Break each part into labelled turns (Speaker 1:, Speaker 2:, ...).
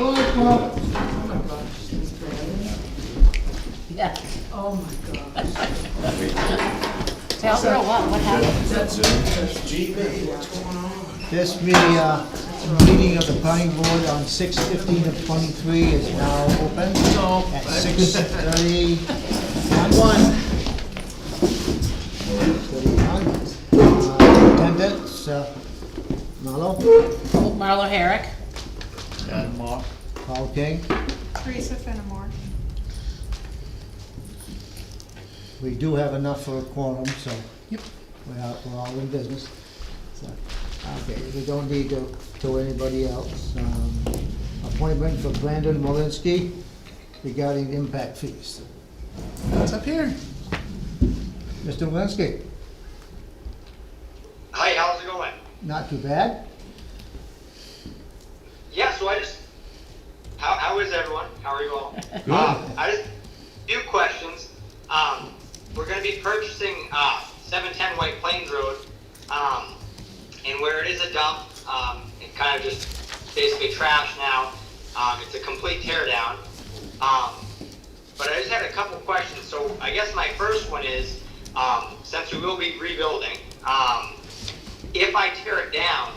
Speaker 1: Oh my gosh, this brand.
Speaker 2: Yeah.
Speaker 1: Oh my gosh.
Speaker 2: Tell girl what happened?
Speaker 3: This meeting of the planning board on 6/15 of '23 is now open at 6:30. Attendance, Marlo,
Speaker 2: Marlo Herrick.
Speaker 4: And Mark.
Speaker 3: Paul King.
Speaker 5: Teresa Fenimore.
Speaker 3: We do have enough for a quorum, so we're all in business. So, okay, we don't need to anybody else. Appointment for Brandon Molinsky regarding impact fees.
Speaker 4: What's up here?
Speaker 3: Mr. Molinsky,
Speaker 6: Hi, how's it going?
Speaker 3: not too bad.
Speaker 6: Yeah, so how is everyone? How are you all?
Speaker 3: Good.
Speaker 6: I just, few questions. We're gonna be purchasing, 710 White Plains Road, and where it is a dump, and kind of just basically trash now, it's a complete tear down. But I just had a couple questions. So I guess my first one is, since we will be rebuilding, if I tear it down,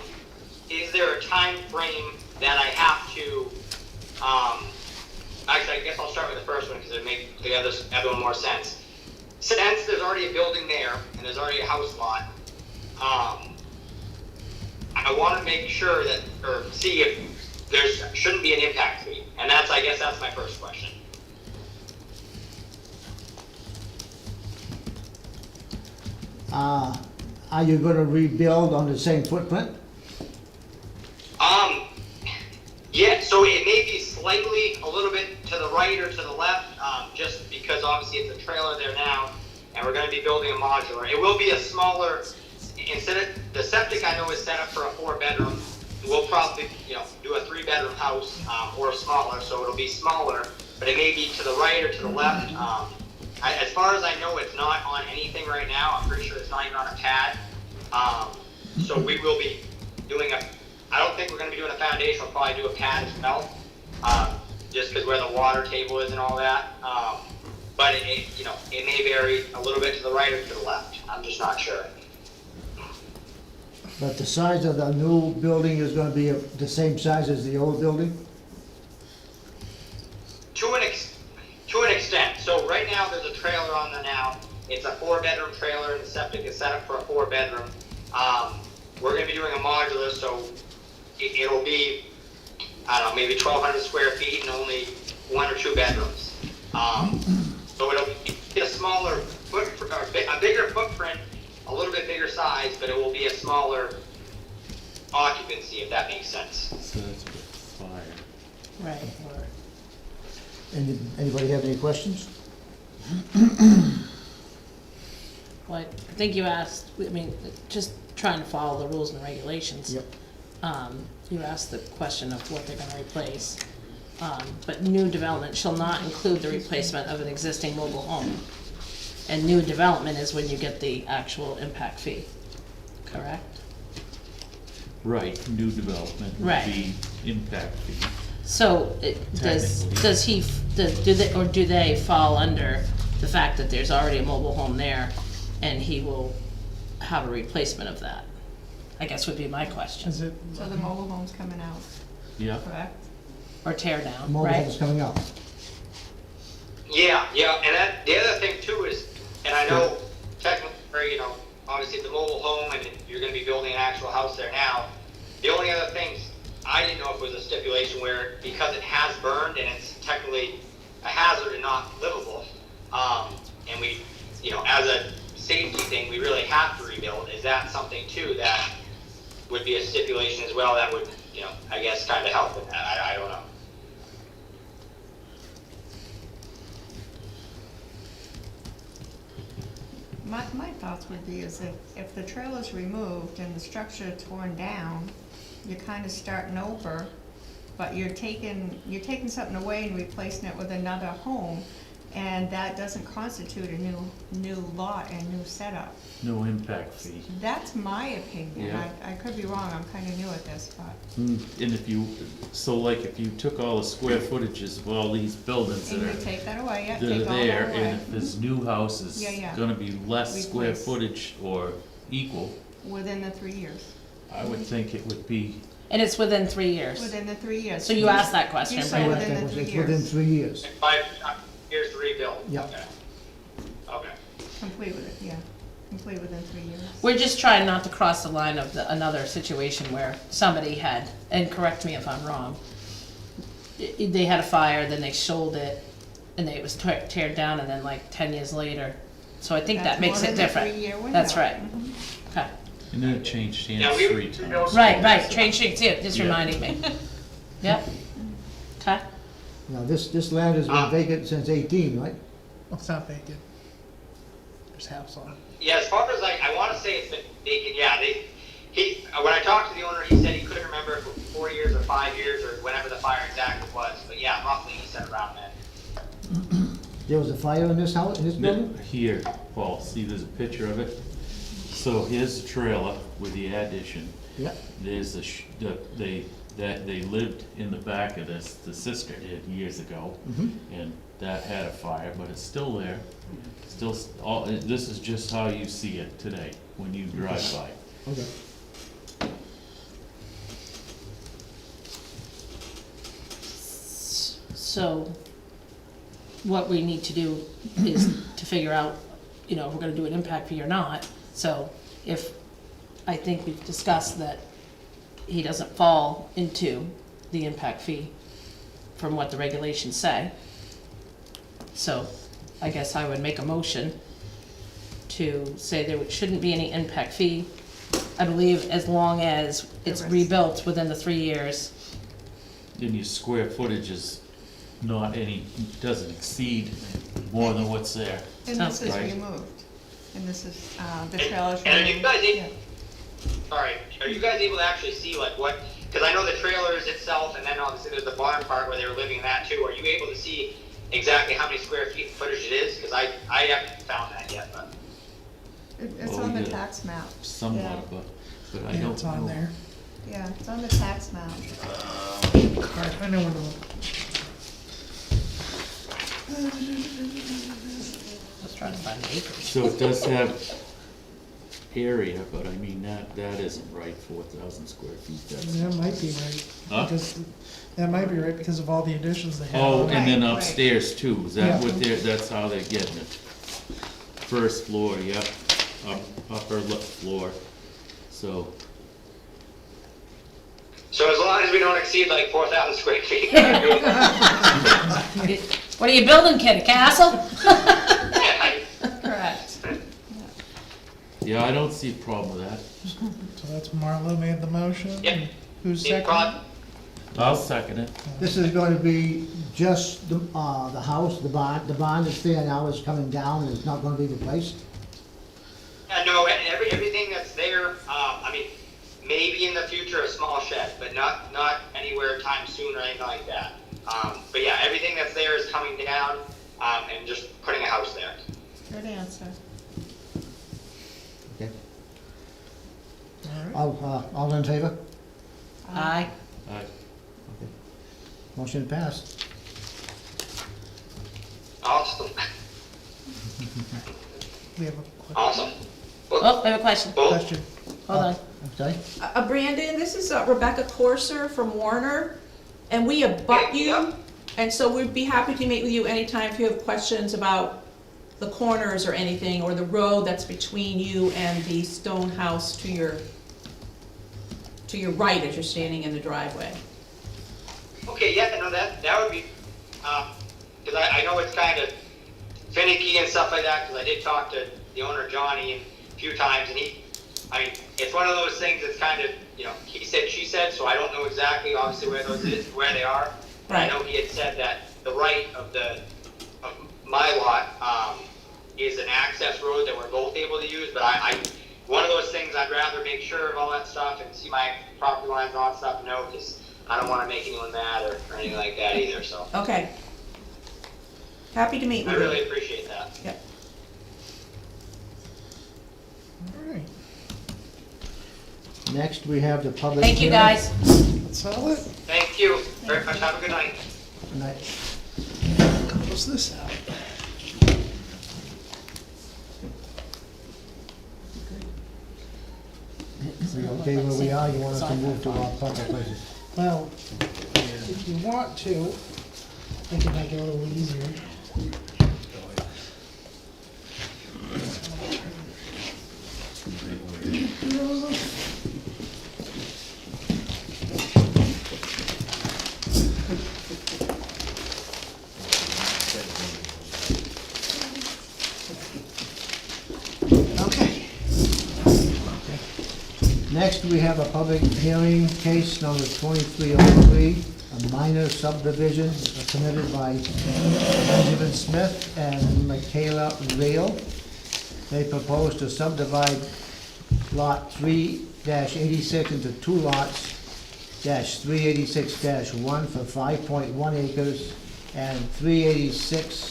Speaker 6: is there a time frame that I have to, actually I guess I'll start with the first one because it makes the other one more sense. Since there's already a building there and there's already a house lot, I want to make sure that, or see if there shouldn't be an impact fee. And I guess that's my first question.
Speaker 3: Are you gonna rebuild on the same footprint?
Speaker 6: Yeah, so it may be slightly a little bit to the right or to the left, just because obviously it's a trailer there now, and we're going to be building a modular. It will be a smaller, instead of, the septic I know is set up for a 4-bedroom. We'll probably, do a 3-bedroom house, or smaller, so it'll be smaller, but it may be to the right or to the left. As far as I know, it's not on anything right now. I'm pretty sure it's not even on a pad. So we will be doing I don't think we're going to be doing a foundation. We'll probably do a pad as well, just because where the water table is and all that. But it may vary a little bit to the right or to the left. I'm just not sure.
Speaker 3: But the size of the new building is gonna be the same size as the old building?
Speaker 6: To an extent. So right now there's a trailer on there now. It's a 4-bedroom trailer, and the septic is set up for a 4-bedroom. We're going to be doing a modular, so it'll be, I don't know, maybe 1,200 square feet and only 1 or 2 bedrooms. So it'll be a smaller footprint, or a bigger footprint, a little bit bigger size, but it will be a smaller occupancy, if that makes sense.
Speaker 4: So that's with fire.
Speaker 2: Right.
Speaker 3: Anybody have any questions?
Speaker 2: Well, I think you asked, just trying to follow the rules and regulations.
Speaker 3: Yep.
Speaker 2: You asked the question of what they're gonna replace. But new development shall not include the replacement of an existing mobile home. And new development is when you get the actual impact fee, correct?
Speaker 4: Right, new development would
Speaker 2: Right.
Speaker 4: be impact fee.
Speaker 2: So, do they fall under the fact that there's already a mobile home there and he will have a replacement of that? I guess would be my question.
Speaker 1: Is it?
Speaker 5: So the mobile home's coming out,
Speaker 4: Yeah.
Speaker 5: correct?
Speaker 2: Or tear down,
Speaker 3: Mobile
Speaker 2: right?
Speaker 3: home's coming out.
Speaker 6: Yeah, and the other thing too is, and I know technically, obviously it's a mobile home and you're going to be building an actual house there now. The only other things, I didn't know if it was a stipulation where, because it has burned and it's technically a hazard and not livable, and we, as a safety thing, we really have to rebuild. Is that something too that would be a stipulation as well that would, I guess kind of help with that? I don't know.
Speaker 5: My thoughts would be is if the trailer's removed and the structure torn down, you're kind of starting over, but you're taking something away and replacing it with another home. And that doesn't constitute a new lot and new setup.
Speaker 4: No impact fee.
Speaker 5: That's my opinion.
Speaker 4: Yeah.
Speaker 5: I could be wrong, I'm kinda new at this, but,
Speaker 4: And if you, so like if you took all the square footages of all these buildings
Speaker 5: and
Speaker 4: that
Speaker 5: you
Speaker 4: are,
Speaker 5: take that away, yeah,
Speaker 4: that are
Speaker 5: take all
Speaker 4: there,
Speaker 5: that
Speaker 4: and
Speaker 5: away.
Speaker 4: if this new house is
Speaker 5: Yeah, yeah.
Speaker 4: gonna be less square
Speaker 5: Replace.
Speaker 4: footage or equal,
Speaker 5: Within the 3 years.
Speaker 4: I would think it would be,
Speaker 2: And it's within 3 years.
Speaker 5: Within the 3 years.
Speaker 2: So you asked that question,
Speaker 5: You said
Speaker 2: right?
Speaker 5: within the
Speaker 3: It's
Speaker 5: 3
Speaker 3: within
Speaker 5: years.
Speaker 3: 3 years.
Speaker 6: 5 years to rebuild?
Speaker 3: Yeah.
Speaker 6: Okay. Okay.
Speaker 5: Complete with it, yeah. Complete within 3 years.
Speaker 2: We're just trying not to cross the line of another situation where somebody had, and correct me if I'm wrong, they had a fire, then they sold it, and it was teared down, and then like 10 years later. So I think that
Speaker 5: That's
Speaker 2: makes
Speaker 5: more
Speaker 2: it
Speaker 5: than a
Speaker 2: different.
Speaker 5: 3-year window.
Speaker 2: That's right.
Speaker 5: Mhm.
Speaker 2: Okay.
Speaker 4: and then it changed
Speaker 6: Yeah,
Speaker 4: hands
Speaker 6: we
Speaker 4: 3
Speaker 6: rebuilt-
Speaker 4: times.
Speaker 2: Right, train sheets, yeah, just
Speaker 4: Yeah.
Speaker 2: reminding me. Yep. Okay.
Speaker 3: Now, this land has been vacant since 18, right?
Speaker 7: Well, it's not vacant. There's house on it.
Speaker 6: Yeah, as far as I wanna say it's been vacant, yeah, when I talked to the owner, he said he couldn't remember if it was 4 years or 5 years or whenever the fire exactly was, but yeah, roughly he said around then.
Speaker 3: There was a fire in this house, in this building?
Speaker 4: Here, Paul, see there's a picture of it? So here's the trailer with the addition.
Speaker 3: Yeah.
Speaker 4: There's they lived in the back of this, the sister did years ago. And that had a fire, but it's still there. Still, this is just how you see it today, when you drive by.
Speaker 3: Okay.
Speaker 2: So what we need to do is to figure out, you know, if we're gonna do an impact fee or not. So if, I think we've discussed that he doesn't fall into the impact fee from what the regulations say. So I guess I would make a motion to say there shouldn't be any impact fee. I believe as long as it's
Speaker 5: There is.
Speaker 2: rebuilt within the 3 years.
Speaker 4: Then your square footage is not any, doesn't exceed more than what's there.
Speaker 5: And
Speaker 2: Sounds
Speaker 5: this is
Speaker 4: good.
Speaker 5: removed. And this is, the trailer's removed.
Speaker 6: And are you guys
Speaker 5: Yeah.
Speaker 6: Sorry, are you guys able to actually see like what, because I know the trailer is itself, and then obviously there's the barn part where they were living in that too. Are you able to see exactly how many square feet footage it is? Because I haven't found that yet, but.
Speaker 5: It's
Speaker 4: Well,
Speaker 5: on the
Speaker 4: yeah.
Speaker 5: tax map. Yeah.
Speaker 4: Somewhat, but I don't know.
Speaker 7: Yeah, it's on there.
Speaker 5: Yeah, it's on the tax map.
Speaker 7: Alright, I know where to look.
Speaker 2: Let's try to find the acreage.
Speaker 4: So it does have area, but I mean, that isn't right, 4,000 square feet, that's.
Speaker 7: That might be right.
Speaker 4: Huh?
Speaker 7: Because, that might be right because of all the additions they have.
Speaker 4: Oh,
Speaker 7: on it.
Speaker 4: and then
Speaker 5: Right, right.
Speaker 4: upstairs too, is that
Speaker 7: Yeah.
Speaker 4: what that's how they're getting it? First floor, yep, upper floor, so,
Speaker 6: So as long as we don't exceed like 4,000 square feet.
Speaker 2: What are you building, kid, a castle?
Speaker 5: Correct.
Speaker 4: yeah, I don't see a problem with that.
Speaker 7: So that's Marlo made the motion.
Speaker 6: Yep.
Speaker 7: Who's
Speaker 6: No
Speaker 7: second?
Speaker 6: problem.
Speaker 4: I'll second it.
Speaker 3: This is going to be just the house, the barn that's there now is coming down and it's not gonna be replaced?
Speaker 6: No, everything that's there, I mean, maybe in the future a small shed, but not anywhere time soon or anything like that. But yeah, everything that's there is coming down, and just putting a house there.
Speaker 5: Good answer.
Speaker 3: Okay.
Speaker 7: Alright.
Speaker 3: All in favor?
Speaker 2: Aye.
Speaker 3: Motion passed.
Speaker 6: Awesome,
Speaker 7: We have a quick
Speaker 6: awesome.
Speaker 2: Oh, I have a question.
Speaker 6: Well,
Speaker 7: question.
Speaker 2: Hold on.
Speaker 3: Okay.
Speaker 8: Brandon, this is Rebecca Corser from Warner, and we abut you,
Speaker 6: Yeah.
Speaker 8: and so we'd be happy to meet with you anytime if you have questions about the corners or anything, or the road that's between you and the stone house to your right as you're standing in the driveway.
Speaker 6: okay, yeah, no, that would be, because I know it's kind of finicky and stuff like that, because I did talk to the owner, Johnny, a few times, and I mean, it's one of those things that's kind of, you know, he said, she said, so I don't know exactly, obviously, where they are. But I
Speaker 8: Right.
Speaker 6: know he had said that the right of my lot, is an access road that we're both able to use, but one of those things, I'd rather make sure of all that stuff and see my property lines and all that stuff, no, because I don't want to make anyone mad or anything like that either, so.
Speaker 8: Okay, Happy to meet
Speaker 6: I
Speaker 8: with you.
Speaker 6: really appreciate that.
Speaker 8: Yep.
Speaker 7: All right,
Speaker 3: Next, we have the public.
Speaker 2: Thank you,
Speaker 3: hearing.
Speaker 2: guys.
Speaker 7: that's all it.
Speaker 6: Thank you very much. Have a good night.
Speaker 3: Good night.
Speaker 7: Close this out.
Speaker 3: We okay where we are? You want us to move to our public places?
Speaker 7: Well, if you want to, I can make it a little easier. Okay.
Speaker 3: Next, we have a public hearing, case number 2303, a minor subdivision submitted by Benjamin Smith and Michaela Reel. They propose to subdivide lot 3-86 into two lots, -386-1 for 5.1 acres and 386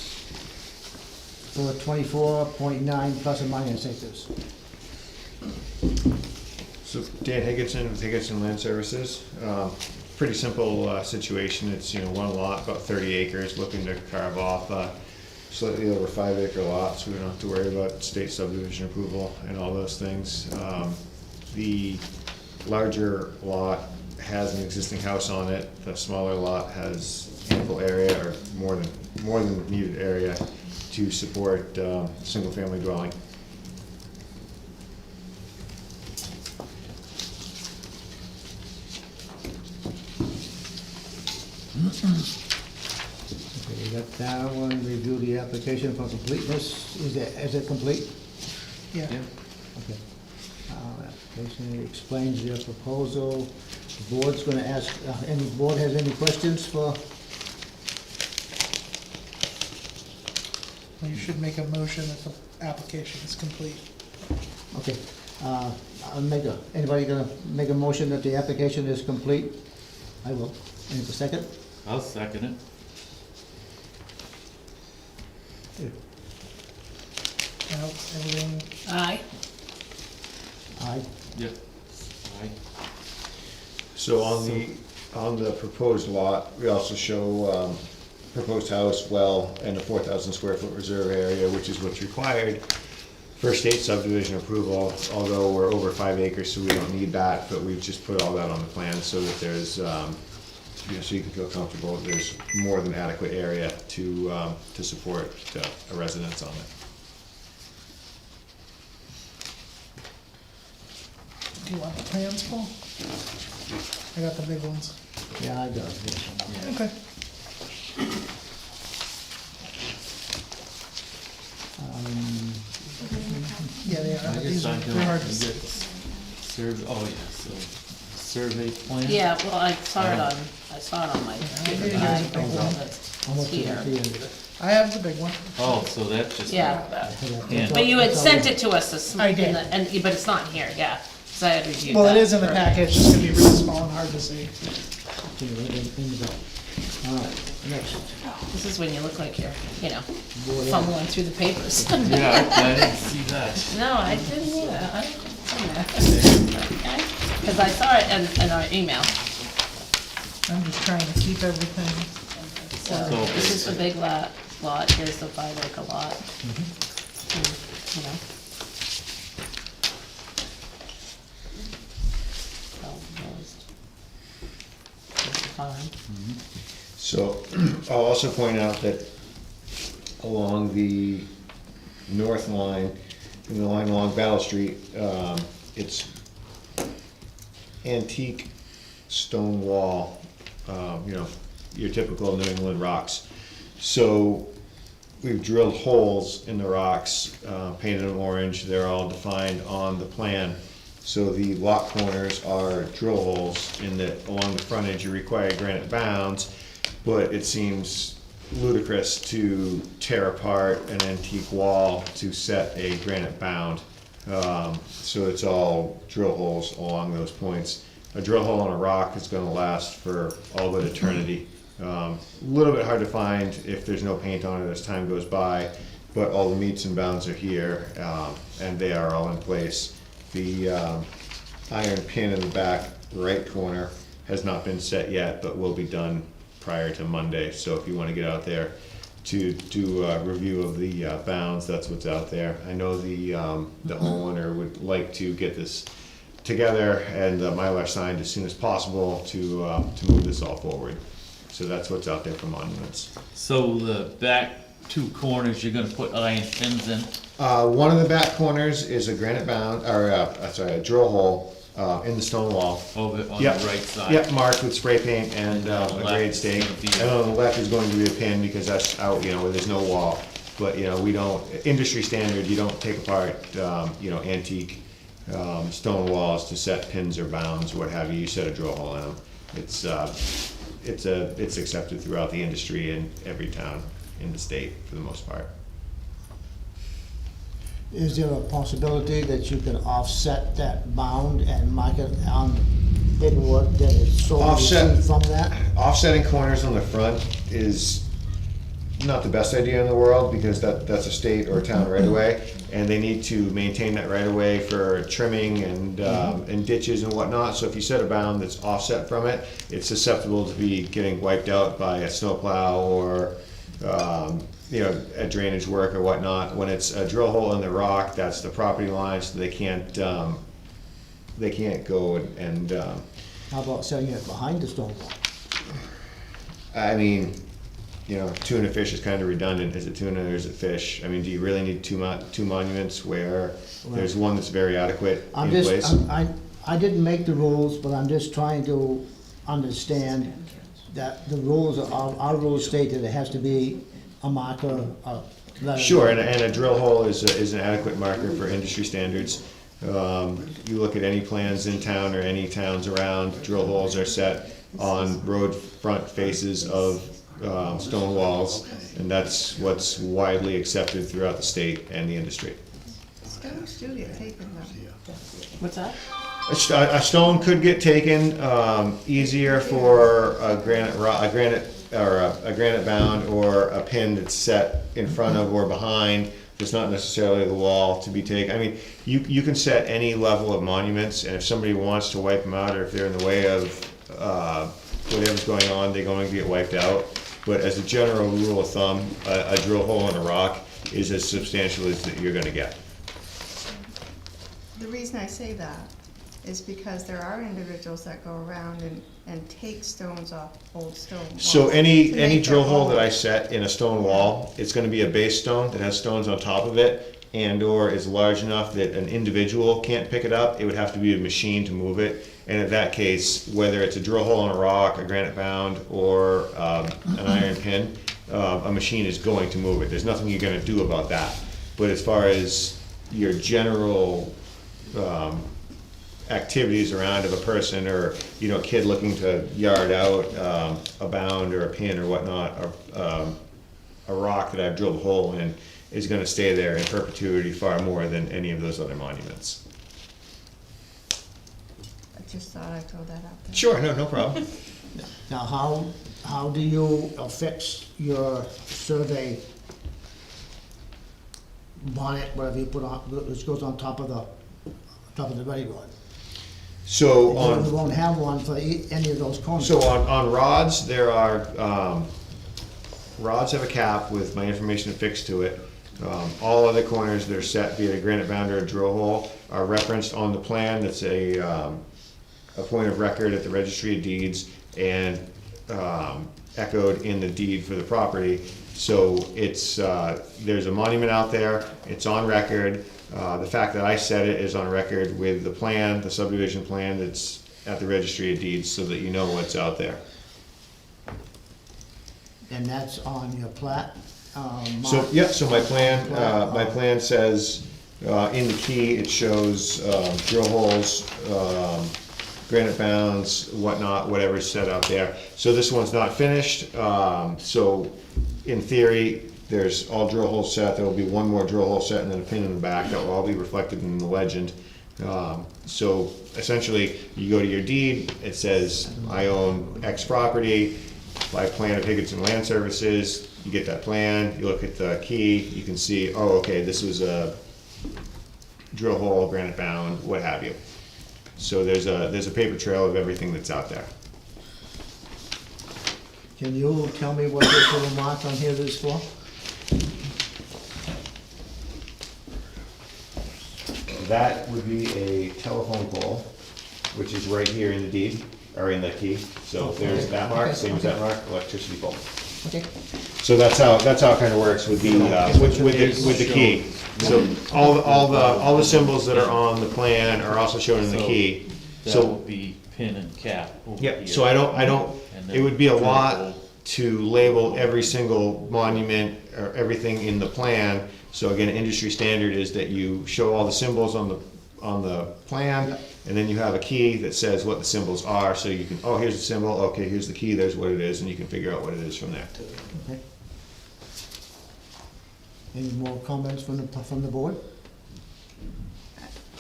Speaker 3: for 24.9 plus or minus acres.
Speaker 9: So Dan Higginson with Higginson Land Services. Pretty simple situation. It's, one lot, about 30 acres, looking to carve off a slightly over 5 acre lot, so we don't have to worry about state subdivision approval and all those things. The larger lot has an existing house on it. The smaller lot has ample area, or more than needed area to support single-family dwelling.
Speaker 3: Okay, you got that one, review the application for completeness. Is it complete?
Speaker 7: Yeah.
Speaker 3: Okay. Application explains their proposal. The board's gonna ask, any board has any questions for?
Speaker 7: Well, you should make a motion that the application is complete.
Speaker 3: Okay, anybody gonna make a motion that the application is complete? I will. Any for second?
Speaker 4: I'll second it.
Speaker 7: Now, everything,
Speaker 2: Aye.
Speaker 3: Aye.
Speaker 4: Yep. Aye.
Speaker 9: So on the proposed lot, we also show proposed house, well, and a 4,000 square foot reserve area, which is what's required for state subdivision approval, although we're over 5 acres, so we don't need that, but we've just put all that on the plan so that there's, so you can feel comfortable that there's more than adequate area to support a residence on it.
Speaker 7: do you want the plans, Paul? I got the big ones.
Speaker 3: Yeah, I got it. Yeah.
Speaker 7: Okay. Yeah, they are,
Speaker 4: I guess
Speaker 7: these are,
Speaker 4: I don't,
Speaker 7: they're hard
Speaker 4: you
Speaker 7: to
Speaker 4: get
Speaker 7: see.
Speaker 4: survey, oh yeah, so, survey plan?
Speaker 2: Yeah, well, I saw it on my computer, but I don't know
Speaker 3: How
Speaker 2: that
Speaker 3: much
Speaker 2: it's
Speaker 3: is
Speaker 2: here.
Speaker 3: at the end of it?
Speaker 7: I have the big one.
Speaker 4: Oh, so that's just.
Speaker 2: Yeah,
Speaker 4: Yeah.
Speaker 2: but you had sent it to us this,
Speaker 7: I did.
Speaker 2: but it's not here, yeah, so I had reviewed
Speaker 7: Well,
Speaker 2: that.
Speaker 7: it is in the package, it's gonna be really small and hard to see.
Speaker 3: All right, next.
Speaker 2: This is when you look like you're,
Speaker 3: Board
Speaker 2: fumbling through the papers.
Speaker 4: Yeah, I didn't see that.
Speaker 2: No, I didn't either, I didn't see that. Cause I saw it in our email,
Speaker 7: I'm just trying to keep everything.
Speaker 2: so
Speaker 4: So
Speaker 2: this is the
Speaker 4: basic.
Speaker 2: big lot, here's the 5 acre lot. And, so, there's the farm.
Speaker 9: So I'll also point out that along the north line, in the line along Battle Street, it's antique stone wall, your typical New England rocks. So we've drilled holes in the rocks, painted them orange, they're all defined on the plan. So the lot corners are drill holes in that along the frontage you require granite bounds, but it seems ludicrous to tear apart an antique wall to set a granite bound. So it's all drill holes along those points. A drill hole on a rock is gonna last for all but eternity. A little bit hard to find if there's no paint on it as time goes by, but all the meets and bounds are here, and they are all in place. The iron pin in the back right corner has not been set yet, but will be done prior to Monday. So if you want to get out there to do a review of the bounds, that's what's out there. I know the homeowner would like to get this together and Mylar signed as soon as possible to move this all forward. So that's what's out there for monuments.
Speaker 4: So the back two corners, you're gonna put iron pins in?
Speaker 9: One of the back corners is a granite bound, or a drill hole in the stone wall.
Speaker 4: Over on the
Speaker 9: Yep.
Speaker 4: right side?
Speaker 9: Yep, marked with spray paint and
Speaker 4: on the
Speaker 9: a
Speaker 4: left
Speaker 9: grade
Speaker 4: is
Speaker 9: stake.
Speaker 4: gonna be-
Speaker 9: And on the left is going to be a pin because that's out, where there's no wall. But, we don't, industry standard, you don't take apart, antique stone walls to set pins or bounds, what have you. You set a drill hole in them. It's accepted throughout the industry in every town in the state for the most part.
Speaker 3: Is there a possibility that you can offset that bound and mark it on paperwork that is solely
Speaker 9: Offset.
Speaker 3: received from that?
Speaker 9: Offsetting corners on the front is not the best idea in the world because that's a state or a town right away, and they need to maintain that right away for trimming and ditches and whatnot. So if you set a bound that's offset from it, it's susceptible to be getting wiped out by a snowplow or a drainage work or whatnot. When it's a drill hole in the rock, that's the property line, so they can't go and
Speaker 3: How about setting it behind the stone wall?
Speaker 9: I mean, tuna fish is kind of redundant. Is it tuna or is it fish? I mean, do you really need two monuments where there's one that's very adequate in place?
Speaker 3: I didn't make the rules, but I'm just trying to understand that the rules, our rules state that it has to be a marker, a letter.
Speaker 9: Sure, and a drill hole is an adequate marker for industry standards. You look at any plans in town or any towns around, drill holes are set on road front faces of stone walls, and that's what's widely accepted throughout the state and the industry.
Speaker 5: Stones do get taken though.
Speaker 2: What's that?
Speaker 9: A stone could get taken, easier for a granite bound or a pin that's set in front of or behind. There's not necessarily the wall to be taken. I mean, you can set any level of monuments, and if somebody wants to wipe them out, or if they're in the way of whatever's going on, they're going to get wiped out. But as a general rule of thumb, a drill hole in a rock is as substantial as that you're gonna get.
Speaker 5: The reason I say that is because there are individuals that go around and take stones off old stone walls.
Speaker 9: So
Speaker 5: to
Speaker 9: any
Speaker 5: make
Speaker 9: drill
Speaker 5: their
Speaker 9: hole that
Speaker 5: own.
Speaker 9: I set in a stone wall, it's gonna be a base stone that has stones on top of it, and/or is large enough that an individual can't pick it up. It would have to be a machine to move it. And in that case, whether it's a drill hole in a rock, a granite bound, or an iron pin, a machine is going to move it. There's nothing you're gonna do about that. But as far as your general activities around of a person or, a kid looking to yard out a bound or a pin or whatnot, or a rock that I've drilled a hole in is gonna stay there in perpetuity far more than any of those other monuments.
Speaker 5: I just thought I'd throw that out there.
Speaker 9: Sure, no problem.
Speaker 3: Now, how do you affix your survey bonnet, whatever you put on, which goes on top of the ready rod?
Speaker 9: So
Speaker 3: You
Speaker 9: on.
Speaker 3: won't have one for any of those corners.
Speaker 9: So on rods, there are, rods have a cap with my information affixed to it. All other corners that are set, be it a granite bound or a drill hole, are referenced on the plan. That's a point of record at the registry of deeds and echoed in the deed for the property. So it's, there's a monument out there, it's on record. The fact that I said it is on record with the plan, the subdivision plan that's at the registry of deeds, so that you know what's out there.
Speaker 3: And that's on your plat?
Speaker 9: So,
Speaker 3: mark?
Speaker 9: yeah, so my plan says, in the key, it shows, drill holes, granite bounds, whatnot, whatever's set out there. So this one's not finished, so in theory, there's all drill holes set, there will be one more drill hole set and then a pin in the back, that will all be reflected in the legend. So essentially, you go to your deed, it says, I own X property, by plan of Higginson Land Services. You get that plan, you look at the key, you can see, oh, okay, this was a drill hole, granite bound, what have you. So there's a paper trail of everything that's out there.
Speaker 3: Can you tell me what this little mark on here is for?
Speaker 9: That would be a telephone pole, which is right here in the deed, or in the key. So there's that mark, same as that mark, electricity pole.
Speaker 3: Okay.
Speaker 9: So that's how it kind of works with the, with the key. So all the symbols that are on the plan are also shown in the key.
Speaker 4: That
Speaker 9: So,
Speaker 4: would be pin and cap over
Speaker 9: yep,
Speaker 4: here.
Speaker 9: so I don't,
Speaker 4: And
Speaker 9: it would be a
Speaker 4: then
Speaker 9: lot
Speaker 4: drill
Speaker 9: to label every single monument or everything in the plan. So again, industry standard is that you show all the symbols on the plan,
Speaker 3: Yep.
Speaker 9: and then you have a key that says what the symbols are, so you can, oh, here's the symbol, okay, here's the key, there's what it is, and you can figure out what it is from there.
Speaker 3: Okay. Any more comments from the board?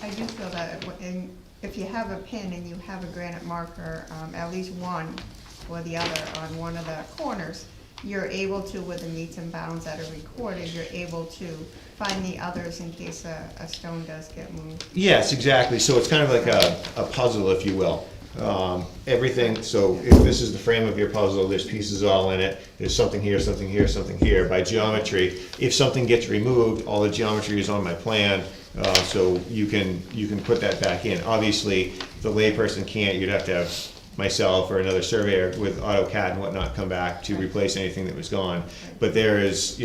Speaker 5: I do feel that if you have a pin and you have a granite marker, at least one or the other on one of the corners, you're able to, with the meets and bounds that are recorded, you're able to find the others in case a stone does get moved.
Speaker 9: Yes, exactly, so it's kind of like a puzzle, if you will. Everything, so if this is the frame of your puzzle, there's pieces all in it, there's something here, something here, something here, by geometry. If something gets removed, all the geometry is on my plan, so you can put that back in. Obviously, the layperson can't, you'd have to have myself or another surveyor with AutoCAD and whatnot come back to replace anything that was gone. But there is,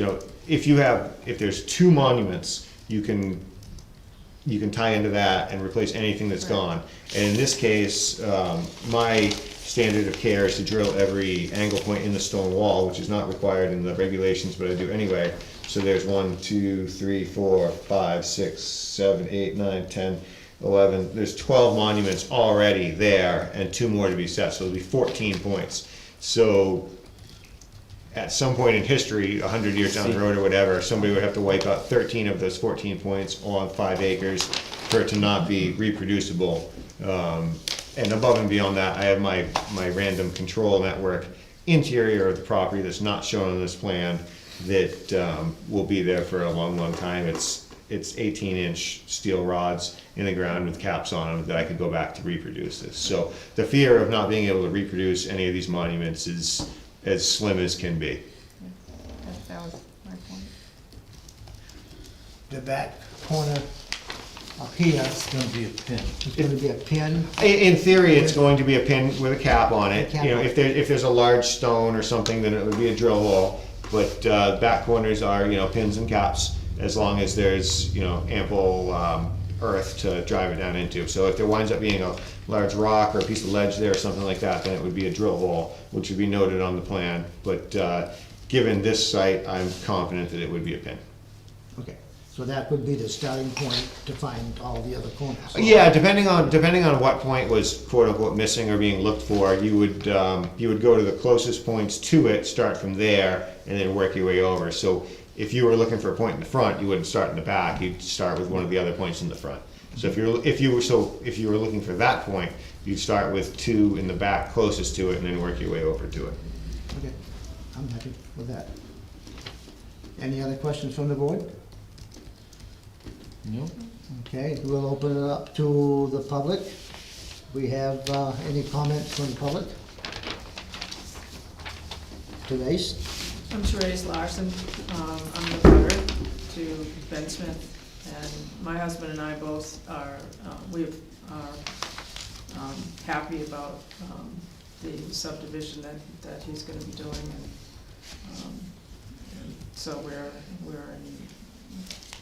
Speaker 9: if there's two monuments, you can tie into that and replace anything that's gone. And in this case, my standard of care is to drill every angle point in the stone wall, which is not required in the regulations, but I do anyway. So there's 1, 2, 3, 4, 5, 6, 7, 8, 9, 10, 11, there's 12 monuments already there and 2 more to be set, so it'll be 14 points. So at some point in history, 100 years down the road or whatever, somebody would have to wipe out 13 of those 14 points on 5 acres for it to not be reproducible. And above and beyond that, I have my random control network interior of the property that's not shown on this plan that will be there for a long, long time. It's 18-inch steel rods in the ground with caps on them that I could go back to reproduce this. So the fear of not being able to reproduce any of these monuments is as slim as can be.
Speaker 5: That was my point.
Speaker 3: The back corner up here,
Speaker 4: It's gonna be a pin.
Speaker 3: is gonna be a pin.
Speaker 9: In theory, it's going to be a pin with a cap on it.
Speaker 3: Cap
Speaker 9: You know,
Speaker 3: on it.
Speaker 9: if there's a large stone or something, then it would be a drill hole. But back corners are, pins and caps, as long as there's, ample earth to drive it down into. So if there winds up being a large rock or a piece of ledge there or something like that, then it would be a drill hole, which would be noted on the plan. But given this site, I'm confident that it would be a pin.
Speaker 3: Okay, so that would be the starting point to find all the other corners.
Speaker 9: Yeah, depending on what point was quote unquote missing or being looked for, you would go to the closest points to it, start from there, and then work your way over. So if you were looking for a point in the front, you wouldn't start in the back, you'd start with one of the other points in the front. So if you were looking for that point, you'd start with 2 in the back closest to it and then work your way over to it.
Speaker 3: Okay, I'm happy with that. Any other questions from the board?
Speaker 4: Nope.
Speaker 3: Okay, we'll open it up to the public. We have any comments from the public? Therese?
Speaker 10: I'm Therese Larson. I'm the butter to Ben Smith, and my husband and I both are, happy about the subdivision that he's gonna be doing, and so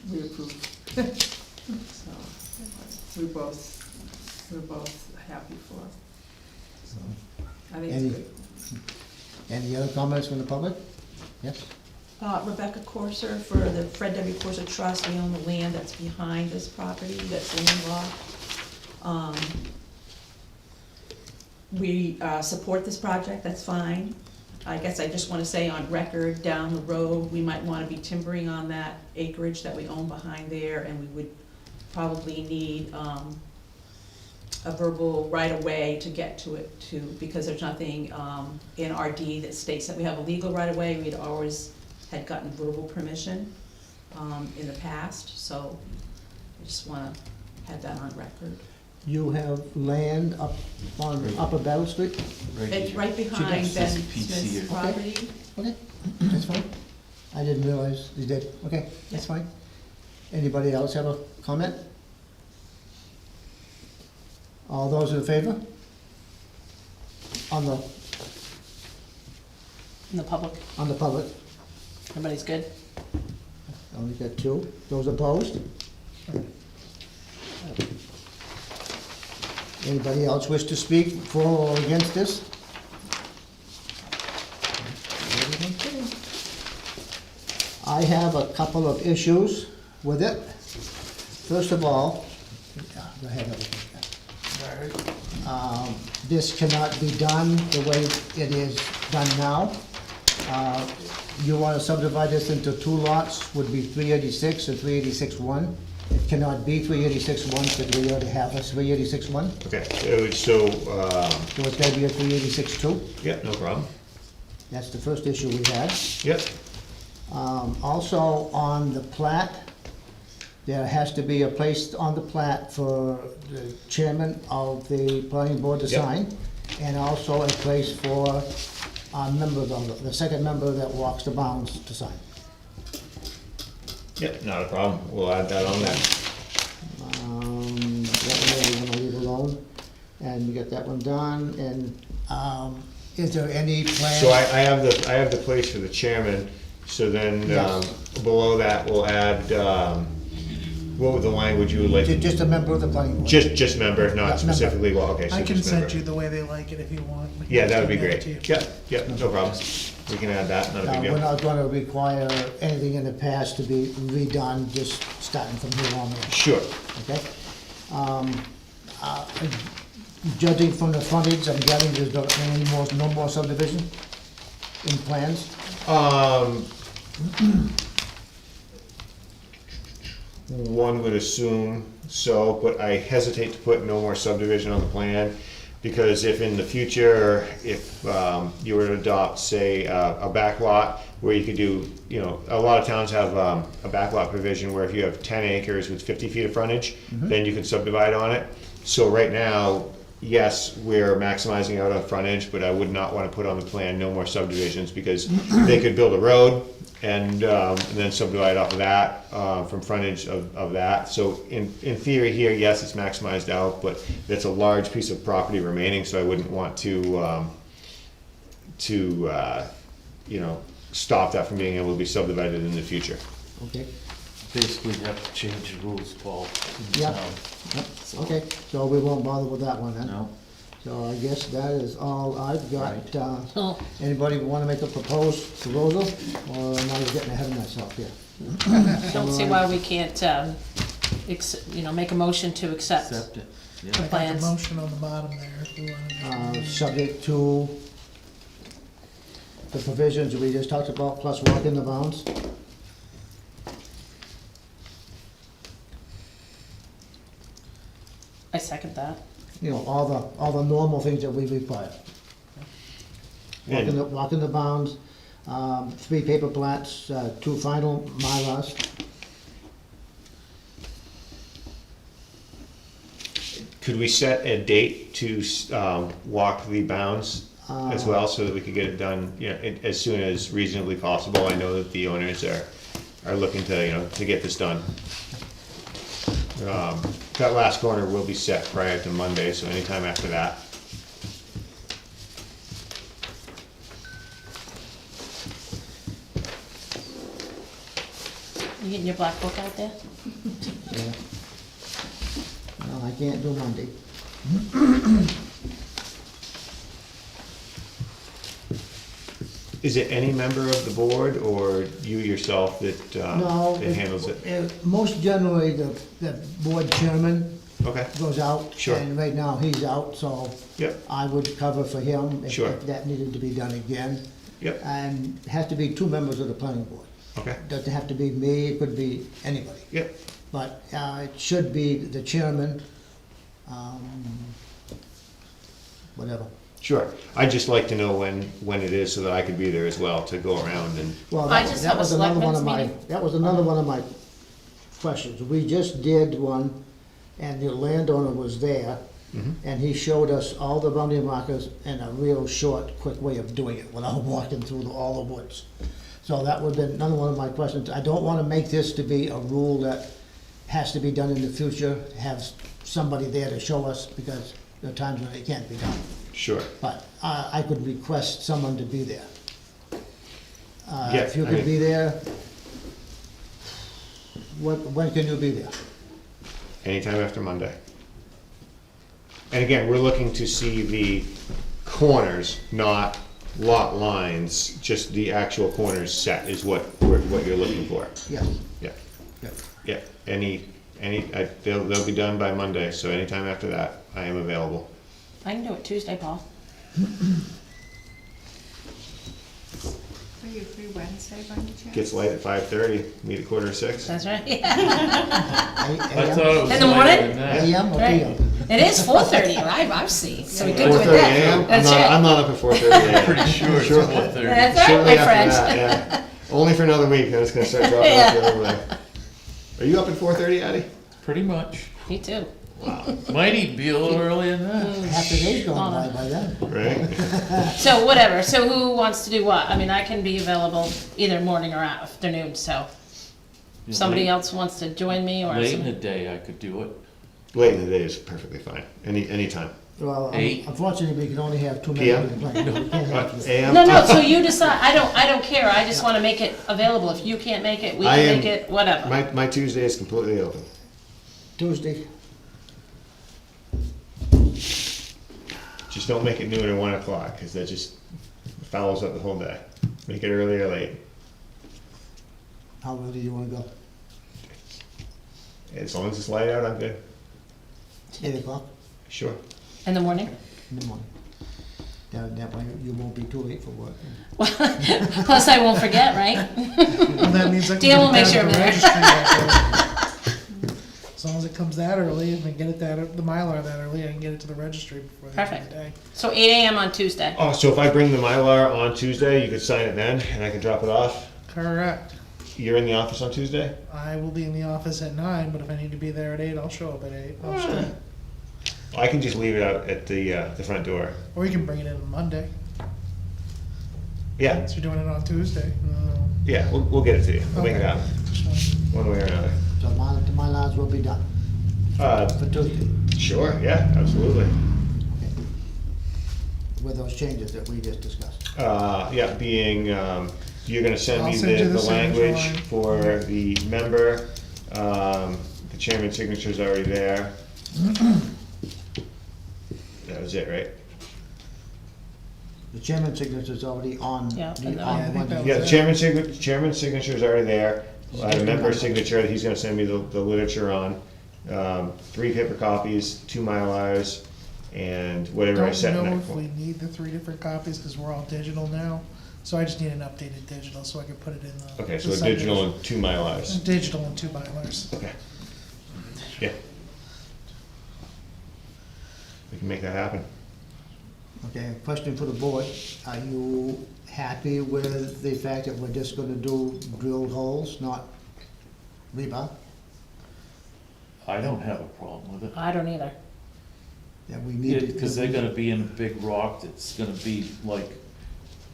Speaker 10: we approve. So, we're both happy for it. So, I think it's good.
Speaker 3: Any other comments from the public? Yes?
Speaker 8: Rebecca Corser for the Fred W. Corser Trust. We own the land that's behind this property, that's landlocked. We support this project, that's fine. I guess I just wanna say on record, down the road, we might wanna be timbering on that acreage that we own behind there, and we would probably need, a verbal right-of-way to get to it too, because there's nothing, in our deed that states that we have a legal right-of-way. We'd always had gotten verbal permission, in the past, so I just wanna have that on record.
Speaker 3: You have land up on Upper Battle Street?
Speaker 8: It's
Speaker 4: here.
Speaker 8: right behind
Speaker 4: This
Speaker 8: Ben
Speaker 4: is PC
Speaker 8: Smith's
Speaker 4: here.
Speaker 8: property.
Speaker 3: Okay, that's fine. I didn't realize you did. Okay, that's fine. Anybody else have a comment? All those in favor? On the
Speaker 2: In the public,
Speaker 3: public,
Speaker 2: everybody's good?
Speaker 3: only got two. Those opposed? Anybody else wish to speak for or against this? I have a couple of issues with it. First of all, go ahead, this cannot be done the way it is done now. You wanna subdivide this into two lots, would be 386 and 386-1. It cannot be 386-1, because we already have a 386-1,
Speaker 9: Okay,
Speaker 3: so it's gotta be a 386-2.
Speaker 9: yeah, no problem.
Speaker 3: That's the first issue we had.
Speaker 9: Yep,
Speaker 3: Also, on the plat, there has to be a place on the plat for the chairman of the planning board to
Speaker 9: Yep.
Speaker 3: sign, and also a place for a member, the second member that walks the bounds to sign.
Speaker 9: yep, not a problem. We'll add that on there.
Speaker 3: That one we're gonna leave alone, and we get that one done, and, is there any plan?
Speaker 9: So I have the place for the chairman, so then,
Speaker 3: Yes.
Speaker 9: below that, we'll add, what would the language you would like?
Speaker 3: Just a member of the planning board.
Speaker 9: Just member,
Speaker 3: Yeah,
Speaker 9: not
Speaker 3: member.
Speaker 9: specifically, well, okay, so
Speaker 7: I can
Speaker 9: just
Speaker 7: send
Speaker 9: member.
Speaker 7: you the way they like it if you want. We can
Speaker 9: Yeah, that would be
Speaker 7: email
Speaker 9: great.
Speaker 7: it to you.
Speaker 9: Yep, no problem. We can add that, not a big
Speaker 3: We're
Speaker 9: deal.
Speaker 3: not gonna require anything in the past to be redone, just starting from here on in.
Speaker 9: Sure.
Speaker 3: Okay? Judging from the frontage, I'm getting there's no more subdivision in plans?
Speaker 9: One would assume so, but I hesitate to put no more subdivision on the plan, because if in the future, if you were to adopt, say, a back lot, where you could do, a lot of towns have a back lot provision where if you have 10 acres with 50 feet of frontage, then you can subdivide on it. So right now, yes, we're maximizing out on frontage, but I would not want to put on the plan no more subdivisions, because they could build a road and then subdivide off of that, from frontage of that. So in theory here, yes, it's maximized out, but it's a large piece of property remaining, so I wouldn't want to stop that from being able to be subdivided in the future.
Speaker 3: Okay,
Speaker 4: Basically have to change the rules, Paul, in the
Speaker 3: Yeah.
Speaker 4: town.
Speaker 3: okay, so we won't bother with that one then?
Speaker 4: No,
Speaker 3: So I guess that is all I've got.
Speaker 4: Right.
Speaker 2: Oh,
Speaker 3: Anybody wanna make a proposed proposal, or am I getting ahead of myself here?
Speaker 2: don't see why we can't, make a motion to accept
Speaker 4: accept it,
Speaker 2: the
Speaker 4: yeah.
Speaker 7: I got
Speaker 2: plans.
Speaker 7: the motion on the bottom there, if you want to.
Speaker 3: Subject to the provisions we just talked about, plus within the bounds?
Speaker 2: I second that.
Speaker 3: All the normal things that we require. Walking the bounds, 3 paper plats, 2 final Mylars.
Speaker 9: Could we set a date to walk the bounds as well, so that we could get it done, as soon as reasonably possible? I know that the owners are looking to get this done. That last corner will be set prior to Monday, so anytime after that.
Speaker 2: You getting your black book out there?
Speaker 3: Yeah. No, I can't do Monday.
Speaker 9: Is it any member of the board, or you yourself that
Speaker 3: No.
Speaker 9: that handles it?
Speaker 3: Most generally, the board chairman
Speaker 9: Okay,
Speaker 3: goes out.
Speaker 9: Sure.
Speaker 3: And right now, he's out, so
Speaker 9: yep,
Speaker 3: I would cover for him if
Speaker 9: Sure.
Speaker 3: if that needed to be done again.
Speaker 9: yep,
Speaker 3: And it has to be 2 members of the planning board.
Speaker 9: okay,
Speaker 3: Doesn't have to be me, it could be anybody.
Speaker 9: yep,
Speaker 3: But it should be the chairman whatever.
Speaker 9: Sure, I'd just like to know when it is so that I could be there as well to go around and,
Speaker 3: Well,
Speaker 2: I
Speaker 3: that
Speaker 2: just
Speaker 3: that
Speaker 2: have a
Speaker 3: was another one of
Speaker 2: selectmen's
Speaker 3: my,
Speaker 2: meeting.
Speaker 3: that was another one of my questions. We just did one, and the landowner was there, and he showed us all the boundary markers in a real short, quick way of doing it, without walking through all the woods. So that would have been another one of my questions. I don't wanna make this to be a rule that has to be done in the future, have somebody there to show us, because there are times when it can't be done.
Speaker 9: sure.
Speaker 3: But I could request someone to be there.
Speaker 9: Yeah,
Speaker 3: If you
Speaker 9: I
Speaker 3: could
Speaker 9: mean-
Speaker 3: be there, when can you be there?
Speaker 9: Anytime after Monday. And again, we're looking to see the corners, not lot lines, just the actual corners set is what you're looking for.
Speaker 3: Yes.
Speaker 9: Yeah,
Speaker 3: Good.
Speaker 9: yeah, they'll be done by Monday, so anytime after that, I am available.
Speaker 2: I can do it Tuesday, Paul.
Speaker 5: Are you free Wednesday by any chance?
Speaker 9: Gets light at 5:30, meet at 5:45.
Speaker 2: That's right.
Speaker 4: I thought it was
Speaker 2: In the
Speaker 4: later
Speaker 2: morning?
Speaker 4: than that.
Speaker 3: AM or
Speaker 2: Right.
Speaker 3: PM?
Speaker 2: It is 4:30, I've seen, so we could do it
Speaker 9: 4:30
Speaker 2: then.
Speaker 9: AM?
Speaker 2: That's
Speaker 9: I'm
Speaker 2: right.
Speaker 9: not up at 4:30 AM.
Speaker 4: Pretty sure it's 4:30.
Speaker 2: That's right,
Speaker 9: Shortly
Speaker 2: my
Speaker 9: after
Speaker 2: friend.
Speaker 9: that, yeah. Only for another week, then it's gonna start dropping off the other way. Are you up at 4:30, Addie?
Speaker 4: Pretty much.
Speaker 2: Me too.
Speaker 4: Might even be a little earlier than that.
Speaker 3: Half the day's gone by then.
Speaker 9: Right?
Speaker 2: So whatever, so who wants to do what? I mean, I can be available either morning or afternoon, so if somebody else wants to join me or
Speaker 4: Late in the
Speaker 2: some-
Speaker 4: day, I could do it.
Speaker 9: Late in the day is perfectly fine, anytime.
Speaker 3: Well,
Speaker 4: 8.
Speaker 3: unfortunately, we can only have 2
Speaker 9: PM?
Speaker 3: members in the plan. We can't have
Speaker 9: AM?
Speaker 2: No, so you decide, I don't care, I just wanna make it available. If you can't make it, we
Speaker 9: I
Speaker 2: can
Speaker 9: am-
Speaker 2: make it, whatever.
Speaker 9: My Tuesday is completely open.
Speaker 3: Tuesday.
Speaker 9: Just don't make it noon or 1 o'clock, because that just fouls up the whole day. Make it early or late.
Speaker 3: How early do you wanna go?
Speaker 9: As long as it's light out, I'm good.
Speaker 3: 8 o'clock
Speaker 9: Sure.
Speaker 2: In the morning?
Speaker 3: in the morning. That way you won't be too late for work.
Speaker 2: Plus I won't forget, right?
Speaker 7: And that means I can
Speaker 2: Dan will
Speaker 7: get
Speaker 2: make
Speaker 7: it
Speaker 2: sure
Speaker 7: down
Speaker 2: I'm
Speaker 7: to the
Speaker 2: there.
Speaker 7: registry that early. As long as it comes that early and we get it the Mylar that early, I can get it to the registry before the end of
Speaker 2: Perfect.
Speaker 7: the day.
Speaker 2: So 8 AM on Tuesday.
Speaker 9: Oh, so if I bring the Mylar on Tuesday, you could sign it then, and I can drop it off?
Speaker 7: Correct.
Speaker 9: You're in the office on Tuesday?
Speaker 7: I will be in the office at 9, but if I need to be there at 8, I'll show up at 8. I'll show up.
Speaker 9: I can just leave it out at the front door.
Speaker 7: Or you can bring it in on Monday,
Speaker 9: Yeah,
Speaker 7: since you're doing it on Tuesday.
Speaker 9: yeah, we'll get it to you. We'll make it
Speaker 7: Okay.
Speaker 9: happen,
Speaker 7: Just
Speaker 9: one way or another.
Speaker 3: So my lines will be done for Tuesday,
Speaker 9: Sure, yeah, absolutely.
Speaker 3: with those changes that we just discussed.
Speaker 9: Yeah, being, you're gonna send
Speaker 7: I'll
Speaker 9: me
Speaker 7: send you
Speaker 9: the
Speaker 7: the signature
Speaker 9: language
Speaker 7: line.
Speaker 9: for the member, the chairman's signature's already there. That was it, right?
Speaker 3: The chairman's signature's already on
Speaker 2: Yeah,
Speaker 3: the,
Speaker 2: and
Speaker 3: on
Speaker 7: I think that
Speaker 3: Monday.
Speaker 9: Yeah, the chairman's signature's already there. I have a member's signature that he's gonna send me the literature on. 3 paper copies, 2 Mylars, and whatever I set
Speaker 7: don't know
Speaker 9: next
Speaker 7: if we
Speaker 9: one.
Speaker 7: need the 3 different copies, because we're all digital now. So I just need an updated digital, so I can put it in the.
Speaker 9: Okay, so
Speaker 7: the
Speaker 9: a digital and 2 Mylars.
Speaker 7: Digital and 2 Mylars.
Speaker 9: Okay. Yeah. We can make that happen.
Speaker 3: Okay, question for the board. Are you happy with the fact that we're just gonna do drilled holes, not rebar?
Speaker 4: I don't have a problem with it.
Speaker 2: I don't either.
Speaker 3: That we need to.
Speaker 4: Because they're gonna be in a big rock that's gonna be like,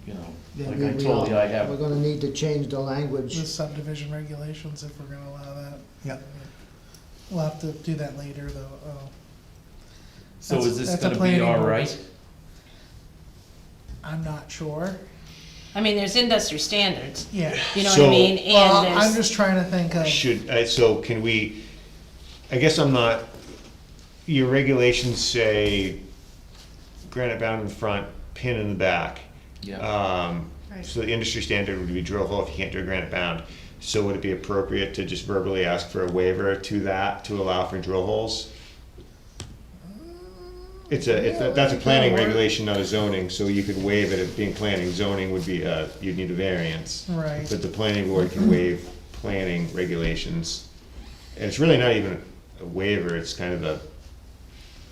Speaker 4: you know,
Speaker 3: Then
Speaker 4: like
Speaker 3: we-
Speaker 4: I
Speaker 3: we
Speaker 4: told you,
Speaker 3: are-
Speaker 4: I have.
Speaker 3: We're gonna need to change the
Speaker 7: The
Speaker 3: language.
Speaker 7: subdivision regulations, if we're gonna allow that.
Speaker 3: Yep.
Speaker 7: We'll have to do that later, though.
Speaker 4: So is this
Speaker 7: that's a
Speaker 4: gonna be
Speaker 7: planning
Speaker 4: all
Speaker 7: board.
Speaker 4: right?
Speaker 7: I'm not sure.
Speaker 2: I mean, there's industry standards,
Speaker 7: Yeah.
Speaker 2: you know what
Speaker 9: So-
Speaker 2: I mean?
Speaker 7: Well,
Speaker 2: And
Speaker 7: I'm
Speaker 2: there's,
Speaker 7: just trying to think of,
Speaker 9: So can we, I guess I'm not, your regulations say granite bound in the front, pin in the back.
Speaker 4: Yeah.
Speaker 5: Right.
Speaker 9: So the industry standard would be drill hole if you can't do a granite bound. So would it be appropriate to just verbally ask for a waiver to that, to allow for drill holes? That's a planning regulation, not a zoning, so you could waive it as being planning. Zoning would be, you'd need a variance.
Speaker 7: right.
Speaker 9: But the planning board can waive planning regulations. And it's really not even a waiver, it's kind of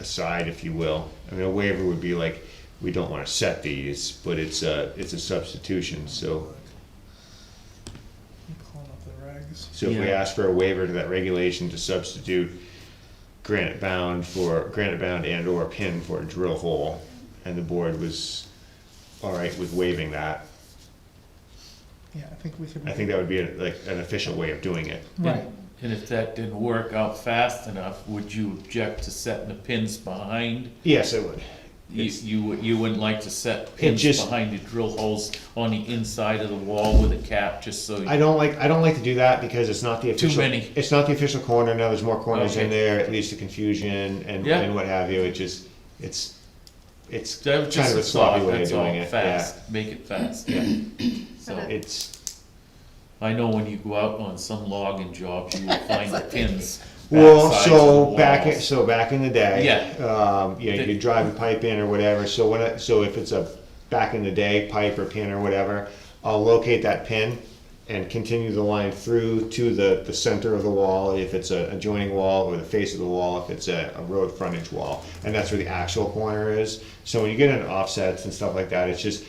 Speaker 9: aside, if you will. I mean, a waiver would be like, we don't wanna set these, but it's a substitution, so.
Speaker 7: I'm pulling up the regs.
Speaker 9: So if we
Speaker 4: Yeah.
Speaker 9: ask for a waiver to that regulation to substitute granite bound and or pin for a drill hole, and the board was all right with waiving that,
Speaker 7: Yeah, I think we could.
Speaker 9: I think that would be like an official way of doing it.
Speaker 7: Right.
Speaker 4: And if that didn't work out fast enough, would you object to setting the pins behind?
Speaker 9: Yes, it would.
Speaker 4: You wouldn't like to set pins
Speaker 9: just-
Speaker 4: behind the drill holes on the inside of the wall with a cap, just so.
Speaker 9: I don't like to do that because it's not the official.
Speaker 4: many.
Speaker 9: It's not the official corner. Now there's more corners in
Speaker 4: Okay.
Speaker 9: there. It leads to confusion and
Speaker 4: Yeah.
Speaker 9: what have you. It's
Speaker 4: That was
Speaker 9: kind
Speaker 4: just
Speaker 9: of
Speaker 4: a
Speaker 9: a sloppy
Speaker 4: thought,
Speaker 9: way of
Speaker 4: that's all,
Speaker 9: doing it.
Speaker 4: fast, make it fast, yeah. So,
Speaker 9: Yeah. It's
Speaker 4: I know when you go out on some logging jobs, you will find the pins.
Speaker 9: well,
Speaker 4: backsides
Speaker 9: so
Speaker 4: of the
Speaker 9: back
Speaker 4: walls.
Speaker 9: back in the day.
Speaker 4: Yeah.
Speaker 9: You drive a pipe in or whatever. So if it's a back in the day pipe or pin or whatever, I'll locate that pin and continue the line through to the center of the wall if it's a adjoining wall, or the face of the wall if it's a road frontage wall, and that's where the actual corner is. So when you get into offsets and stuff like that, it's just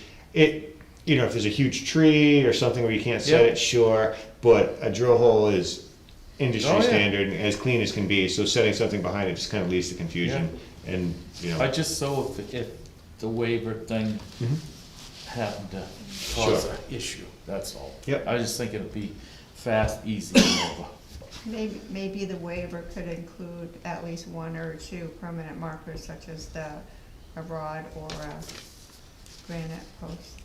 Speaker 9: you know, if there's a huge tree or something where you can't set
Speaker 4: Yep.
Speaker 9: it, sure, but a drill hole is industry
Speaker 4: Oh, yeah.
Speaker 9: standard and as clean as can be, so setting something behind it just kind of leads to confusion, and, you
Speaker 4: I
Speaker 9: know.
Speaker 4: just, so if the waiver thing happened to cause
Speaker 9: Sure.
Speaker 4: an issue, that's all.
Speaker 9: Yep.
Speaker 4: I just think it'd be fast, easy, and over.
Speaker 5: Maybe the waiver could include at least one or two permanent markers such as a rod or a granite post.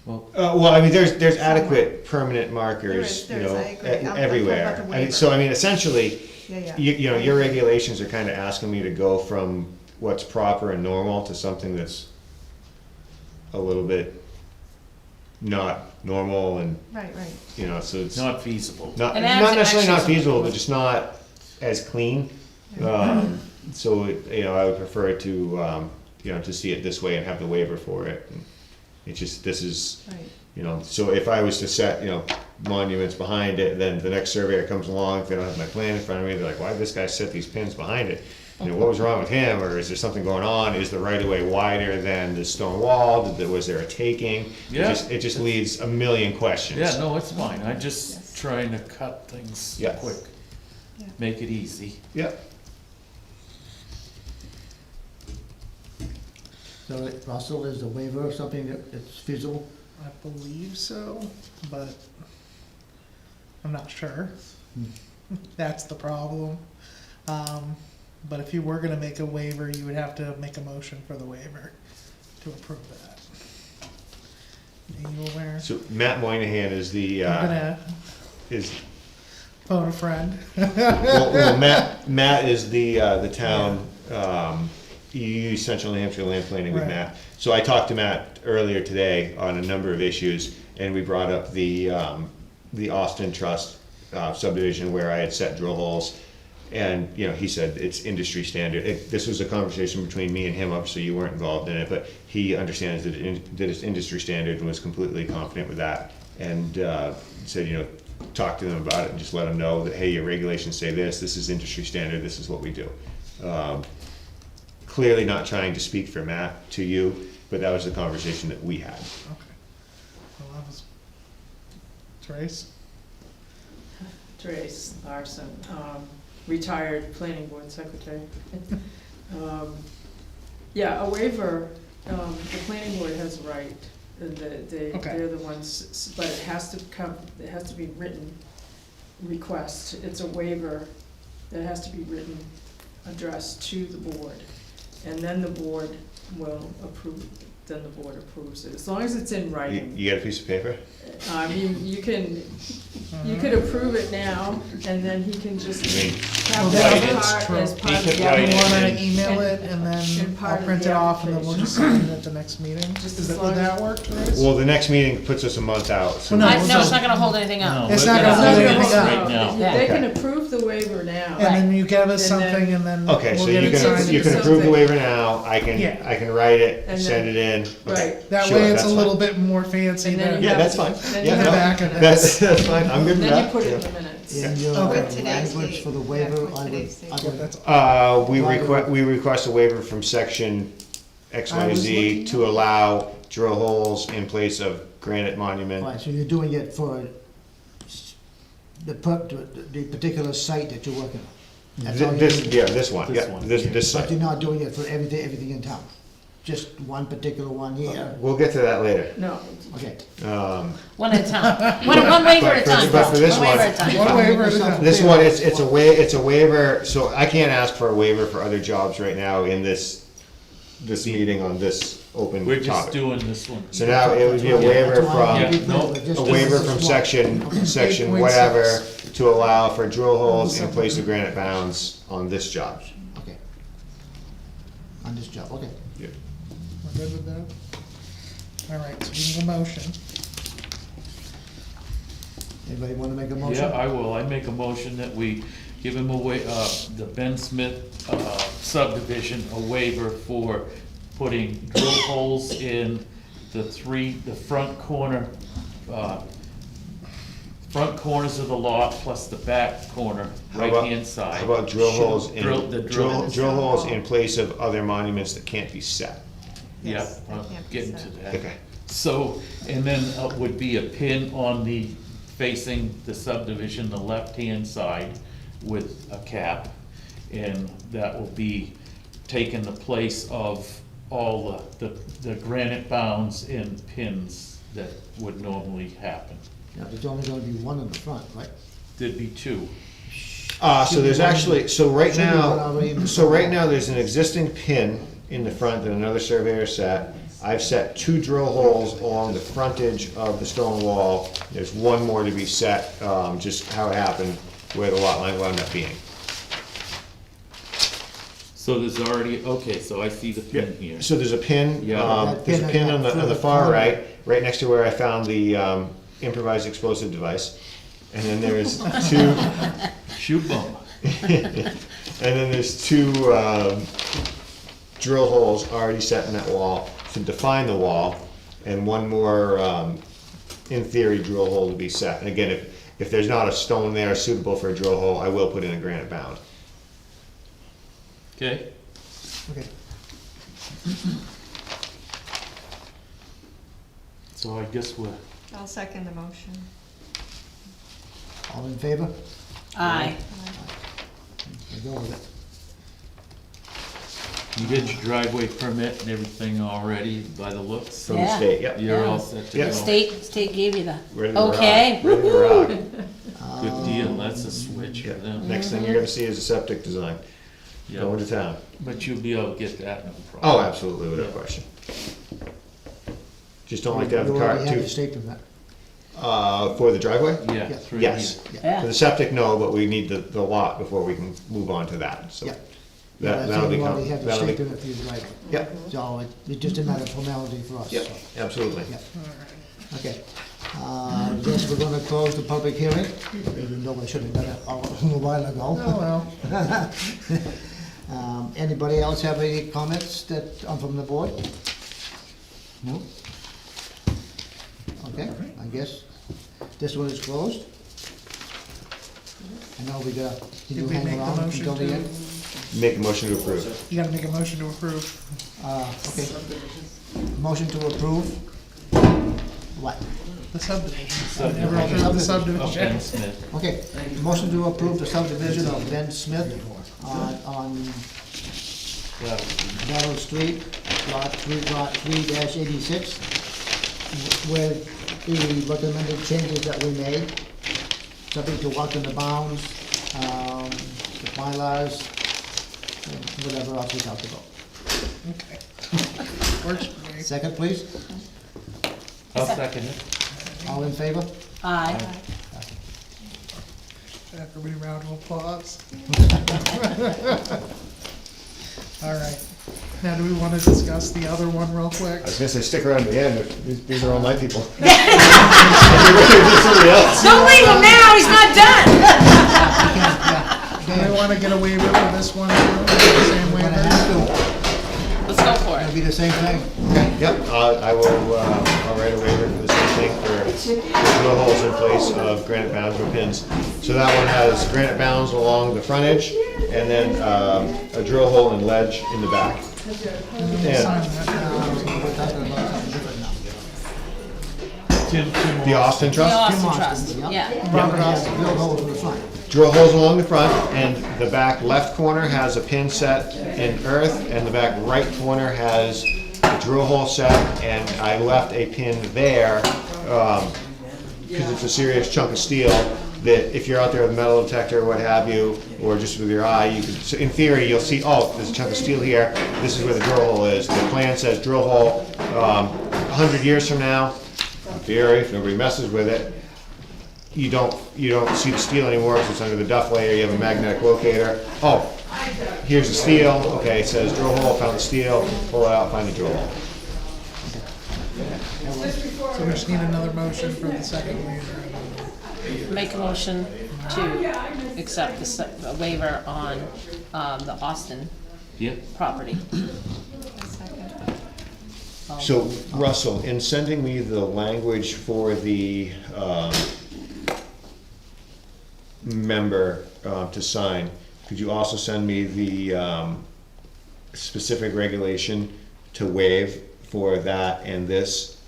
Speaker 9: Well, I mean, there's adequate permanent markers,
Speaker 5: There
Speaker 9: you
Speaker 5: is,
Speaker 9: know,
Speaker 5: I agree. I'm talking about
Speaker 9: everywhere.
Speaker 5: the
Speaker 9: I mean,
Speaker 5: waiver.
Speaker 9: so, I mean, essentially,
Speaker 5: Yeah.
Speaker 9: you know, your regulations are kind of asking me to go from what's proper and normal to something that's a little bit not normal, and,
Speaker 5: Right.
Speaker 9: you know, so it's
Speaker 4: Not feasible.
Speaker 9: not
Speaker 2: And adds
Speaker 9: necessarily not
Speaker 2: extras.
Speaker 9: feasible, but just not as clean. So, you know, I would prefer to, you know, to see it this way and have the waiver for it. And it's just, this is,
Speaker 5: Right.
Speaker 9: you know, so if I was to set, you know, monuments behind it, then the next surveyor comes along, if they don't have my plan in front of me, they're like, why did this guy set these pins behind it? You know, what was wrong with him, or is there something going on? Is the right of way wider than the stone wall? Was there a taking?
Speaker 4: Yeah.
Speaker 9: It just leads a million questions.
Speaker 4: Yeah, no, it's fine, I'm just trying to cut things
Speaker 9: Yeah.
Speaker 4: quick,
Speaker 5: Yeah.
Speaker 4: make it easy.
Speaker 9: Yep.
Speaker 3: So, Russell, is the waiver something that's feasible?
Speaker 7: I believe so, but I'm not sure. That's the problem. But if you were gonna make a waiver, you would have to make a motion for the waiver to approve that. Are you aware?
Speaker 9: So Matt Moynihan is the,
Speaker 7: I'm gonna
Speaker 9: is,
Speaker 7: phone a friend.
Speaker 9: well, Matt is the town, you use Central New Hampshire land planning with
Speaker 7: Right.
Speaker 9: Matt. So I talked to Matt earlier today on a number of issues, and we brought up the Austin Trust subdivision where I had set drill holes. And, you know, he said it's industry standard. This was a conversation between me and him, obviously you weren't involved in it, but he understands that it's industry standard and was completely confident with that. And said, you know, talk to them about it and just let them know that, hey, your regulations say this is industry standard, this is what we do. Clearly not trying to speak for Matt to you, but that was the conversation that we had.
Speaker 7: Okay. Well, that was Trace.
Speaker 10: Trace Larson, retired planning board secretary. Yeah, a waiver, the planning board has a right,
Speaker 7: Okay.
Speaker 10: they're the ones, but it has to be written request. It's a waiver that has to be written, addressed to the board. And then the board will approve, then the board approves it, as long as it's in writing.
Speaker 9: You got a piece of paper?
Speaker 10: You could approve it now, and then he can just have
Speaker 7: Well,
Speaker 10: that
Speaker 7: that's
Speaker 10: part
Speaker 7: true.
Speaker 10: as part of
Speaker 4: He could
Speaker 10: the
Speaker 4: write
Speaker 7: You
Speaker 4: it.
Speaker 10: application.
Speaker 7: wanna email it and then
Speaker 10: and part
Speaker 7: I'll
Speaker 10: of
Speaker 7: print
Speaker 10: the
Speaker 7: it off and then we'll just sign it at the next meeting?
Speaker 10: Just
Speaker 7: Is
Speaker 10: as
Speaker 7: that,
Speaker 10: long
Speaker 7: would
Speaker 10: as-
Speaker 7: that work, Trace?
Speaker 9: Well, the next meeting puts us a month out, so.
Speaker 7: Well,
Speaker 2: No, it's not gonna hold anything up.
Speaker 4: No,
Speaker 7: It's
Speaker 4: we're
Speaker 7: not gonna
Speaker 4: gonna
Speaker 7: hold
Speaker 4: do
Speaker 7: anything
Speaker 4: this
Speaker 7: up.
Speaker 4: right now.
Speaker 2: Yeah.
Speaker 10: They can approve the waiver now.
Speaker 7: And then you give us
Speaker 10: And then-
Speaker 7: something and then
Speaker 9: Okay,
Speaker 7: we'll
Speaker 9: so
Speaker 7: get
Speaker 9: you
Speaker 7: it signed.
Speaker 9: can approve the
Speaker 10: Something.
Speaker 9: waiver now, I
Speaker 7: Yeah.
Speaker 9: can write it,
Speaker 10: And
Speaker 9: send it in. Okay.
Speaker 10: Right.
Speaker 7: That
Speaker 9: Sure,
Speaker 7: way it's
Speaker 9: that's
Speaker 7: a little
Speaker 9: fine.
Speaker 7: bit more fancy
Speaker 10: And then
Speaker 7: than.
Speaker 10: you
Speaker 9: Yeah,
Speaker 10: have
Speaker 9: that's
Speaker 10: to-
Speaker 9: fine.
Speaker 10: then
Speaker 9: Yeah,
Speaker 10: you
Speaker 7: no,
Speaker 10: have-
Speaker 7: back of it.
Speaker 9: That's fine, I'm good with that.
Speaker 10: Then you put it in
Speaker 9: Yeah.
Speaker 10: the minutes.
Speaker 3: in your
Speaker 5: With today's
Speaker 3: language
Speaker 5: date.
Speaker 3: for the
Speaker 5: Yeah,
Speaker 3: waiver,
Speaker 5: with
Speaker 3: I would,
Speaker 5: today's date.
Speaker 3: I would
Speaker 7: That's,
Speaker 9: We request a waiver from section XYZ to allow drill holes in place of granite monument.
Speaker 3: Right, so you're doing it for the particular site that you're working on? That's all you're
Speaker 9: This,
Speaker 3: doing?
Speaker 9: yeah, this one,
Speaker 4: This
Speaker 9: yeah,
Speaker 4: one,
Speaker 9: this
Speaker 4: yeah.
Speaker 9: site.
Speaker 3: But you're not doing it for everything in town? Just one particular one here?
Speaker 9: We'll get to that later.
Speaker 10: No,
Speaker 3: Okay.
Speaker 2: One at a time, one waiver at a time,
Speaker 9: But for this
Speaker 2: one waiver
Speaker 9: one-
Speaker 2: at a time.
Speaker 7: One waiver at a time.
Speaker 9: This one, it's a waiver, so I can't ask for a waiver for other jobs right now in this meeting on this open
Speaker 4: We're just
Speaker 9: topic.
Speaker 4: doing this one.
Speaker 9: So now it would be a waiver
Speaker 3: That's why I
Speaker 4: Yeah,
Speaker 3: wanted to be clear,
Speaker 4: no,
Speaker 3: but just-
Speaker 9: a waiver
Speaker 3: just
Speaker 9: from
Speaker 3: one.
Speaker 9: section
Speaker 7: 8.6.
Speaker 9: whatever to allow for drill holes in place of granite bounds on this job.
Speaker 3: Okay. On this job, okay.
Speaker 7: we're good with that? All right, so we need a motion.
Speaker 3: Anybody wanna make a motion?
Speaker 4: Yeah, I will. I make a motion that we give him the Ben Smith subdivision, a waiver for putting drill holes in the front corners of the lot plus the back corner,
Speaker 9: How about-
Speaker 4: right-hand side.
Speaker 9: How about drill holes in,
Speaker 4: The drill.
Speaker 9: drill holes in place of other monuments that can't be set?
Speaker 4: Yeah,
Speaker 5: Yes, that
Speaker 4: I'm
Speaker 5: can't be
Speaker 4: getting
Speaker 5: said.
Speaker 4: to that.
Speaker 9: Okay.
Speaker 4: So, and then would be a pin on the, facing the subdivision, the left-hand side with a cap. And that will be taking the place of all the granite bounds and pins that would normally happen.
Speaker 3: Yeah, there's only gonna be one in the front, right?
Speaker 4: There'd be two.
Speaker 9: So there's actually, so right
Speaker 3: Should be one
Speaker 9: now,
Speaker 3: already in the
Speaker 9: so right
Speaker 3: front.
Speaker 9: now, there's an existing pin in the front that another surveyor set. I've set 2 drill holes along the frontage of the stone wall. There's one more to be set, just how it happened, where the lot line wound up being.
Speaker 4: So there's already, okay, so I see the pin here.
Speaker 9: So there's a pin,
Speaker 4: Yeah.
Speaker 9: there's a pin on the far right next to where I found the improvised explosive device. And then there's 2,
Speaker 4: Shoot bump.
Speaker 9: and then there's 2 drill holes already set in that wall to define the wall, and one more, in theory, drill hole to be set. And again, if there's not a stone there suitable for a drill hole, I will put in a granite bound.
Speaker 4: Okay?
Speaker 3: Okay.
Speaker 4: So I guess we're,
Speaker 5: I'll second the motion.
Speaker 3: All in favor?
Speaker 2: Aye.
Speaker 3: We go with it.
Speaker 4: you get your driveway permit and everything already by the looks.
Speaker 9: From the
Speaker 2: Yeah.
Speaker 9: state, yep.
Speaker 4: You're all
Speaker 2: Yeah.
Speaker 4: set to
Speaker 9: Yeah.
Speaker 4: go.
Speaker 2: State gave you the,
Speaker 9: Ready to rock.
Speaker 2: okay,
Speaker 9: Ready to
Speaker 2: woo-hoo.
Speaker 9: rock.
Speaker 4: Good deal, that's a switch for
Speaker 9: Yeah.
Speaker 4: them.
Speaker 9: Next thing you're gonna see is a septic design, going
Speaker 4: Yeah,
Speaker 9: to town.
Speaker 4: but you'll be able to get that, no
Speaker 9: Oh,
Speaker 4: problem.
Speaker 9: absolutely, without
Speaker 4: Yeah.
Speaker 9: question. Just don't like to have the
Speaker 3: You
Speaker 9: car
Speaker 3: already have
Speaker 9: too,
Speaker 3: the state permit.
Speaker 9: for the driveway?
Speaker 4: Yeah,
Speaker 3: Yeah.
Speaker 4: through
Speaker 9: Yes.
Speaker 4: here.
Speaker 2: Yeah.
Speaker 9: For the septic, no, but we need the lot before we can move on to that, so.
Speaker 3: Yeah.
Speaker 9: That'll
Speaker 3: That's it, you
Speaker 9: become,
Speaker 3: already have the
Speaker 9: that'll
Speaker 3: state
Speaker 9: be,
Speaker 3: permit for your driveway.
Speaker 9: yep,
Speaker 3: So it's just a matter of formality for us.
Speaker 9: yep,
Speaker 3: so.
Speaker 9: absolutely.
Speaker 3: Yeah. Okay. I guess we're gonna close the public hearing, even though I should have done it a while ago.
Speaker 7: Oh, well.
Speaker 3: Anybody else have any comments that are from the board? No? Okay, I guess this one is closed. I know we got, can you
Speaker 7: Did we
Speaker 3: hang
Speaker 7: make the
Speaker 3: around
Speaker 7: motion
Speaker 3: until the end?
Speaker 9: Make a motion to approve.
Speaker 7: You gotta make a motion to approve.
Speaker 3: Okay. Motion to approve. What?
Speaker 7: The subdivision.
Speaker 4: Subdivision.
Speaker 7: Never approved the
Speaker 4: Oh,
Speaker 7: subdivision.
Speaker 4: Ben Smith.
Speaker 3: Okay, motion to approve the subdivision of Ben Smith on
Speaker 4: Yeah.
Speaker 3: Battle Street, lot 3/86, with the recommended changes that we made, subject to walk in the bounds, the Mylars, and whatever else we talked about.
Speaker 7: Okay. Works for me.
Speaker 3: Second, please.
Speaker 4: I'll second it.
Speaker 3: All in favor?
Speaker 2: Aye.
Speaker 7: Everybody round of applause. All right. Now, do we wanna discuss the other one real quick?
Speaker 9: I was gonna say, stick around to the end, these are all my people.
Speaker 2: Don't leave him now, he's not done.
Speaker 7: Do we wanna get a waiver for this one, too? The same
Speaker 3: We're gonna
Speaker 7: waiver?
Speaker 3: have to,
Speaker 2: Let's go for
Speaker 3: it'll
Speaker 2: it.
Speaker 3: be the same thing.
Speaker 9: Yep, I will, I'll write a waiver for the same thing for drill holes in place of granite bounds or pins. So that one has granite bounds along the frontage, and then a drill hole and ledge in the back.
Speaker 7: Sign
Speaker 9: And
Speaker 7: that.
Speaker 3: We're talking about something different now.
Speaker 9: the Austin
Speaker 2: The
Speaker 9: Trust,
Speaker 2: Austin
Speaker 3: Austin,
Speaker 2: Trust,
Speaker 3: yeah.
Speaker 2: yeah.
Speaker 3: Robert Austin, drill holes in the front.
Speaker 9: drill holes along the front, and the back left corner has a pin set in earth, and the back right corner has a drill hole set, and I left a pin there, because it's a serious chunk of steel, that if you're out there with a metal detector or what have you, or just with your eye, you could, so in theory, you'll see, oh, there's a chunk of steel here, this is where the drill hole is. The plan says drill hole, 100 years from now, in theory, if nobody messes with it, you don't see the steel anymore because it's under the duff layer, you have a magnetic locator. Oh, here's the steel, okay, it says drill hole, found the steel, pull it out, find the drill hole.
Speaker 7: So we just need another motion for the second waiver.
Speaker 2: Make a motion to accept the waiver on, the Austin
Speaker 4: Yep.
Speaker 2: property.
Speaker 9: So, Russell, in sending me the language for the member to sign, could you also send me the specific regulation to waive for that and this?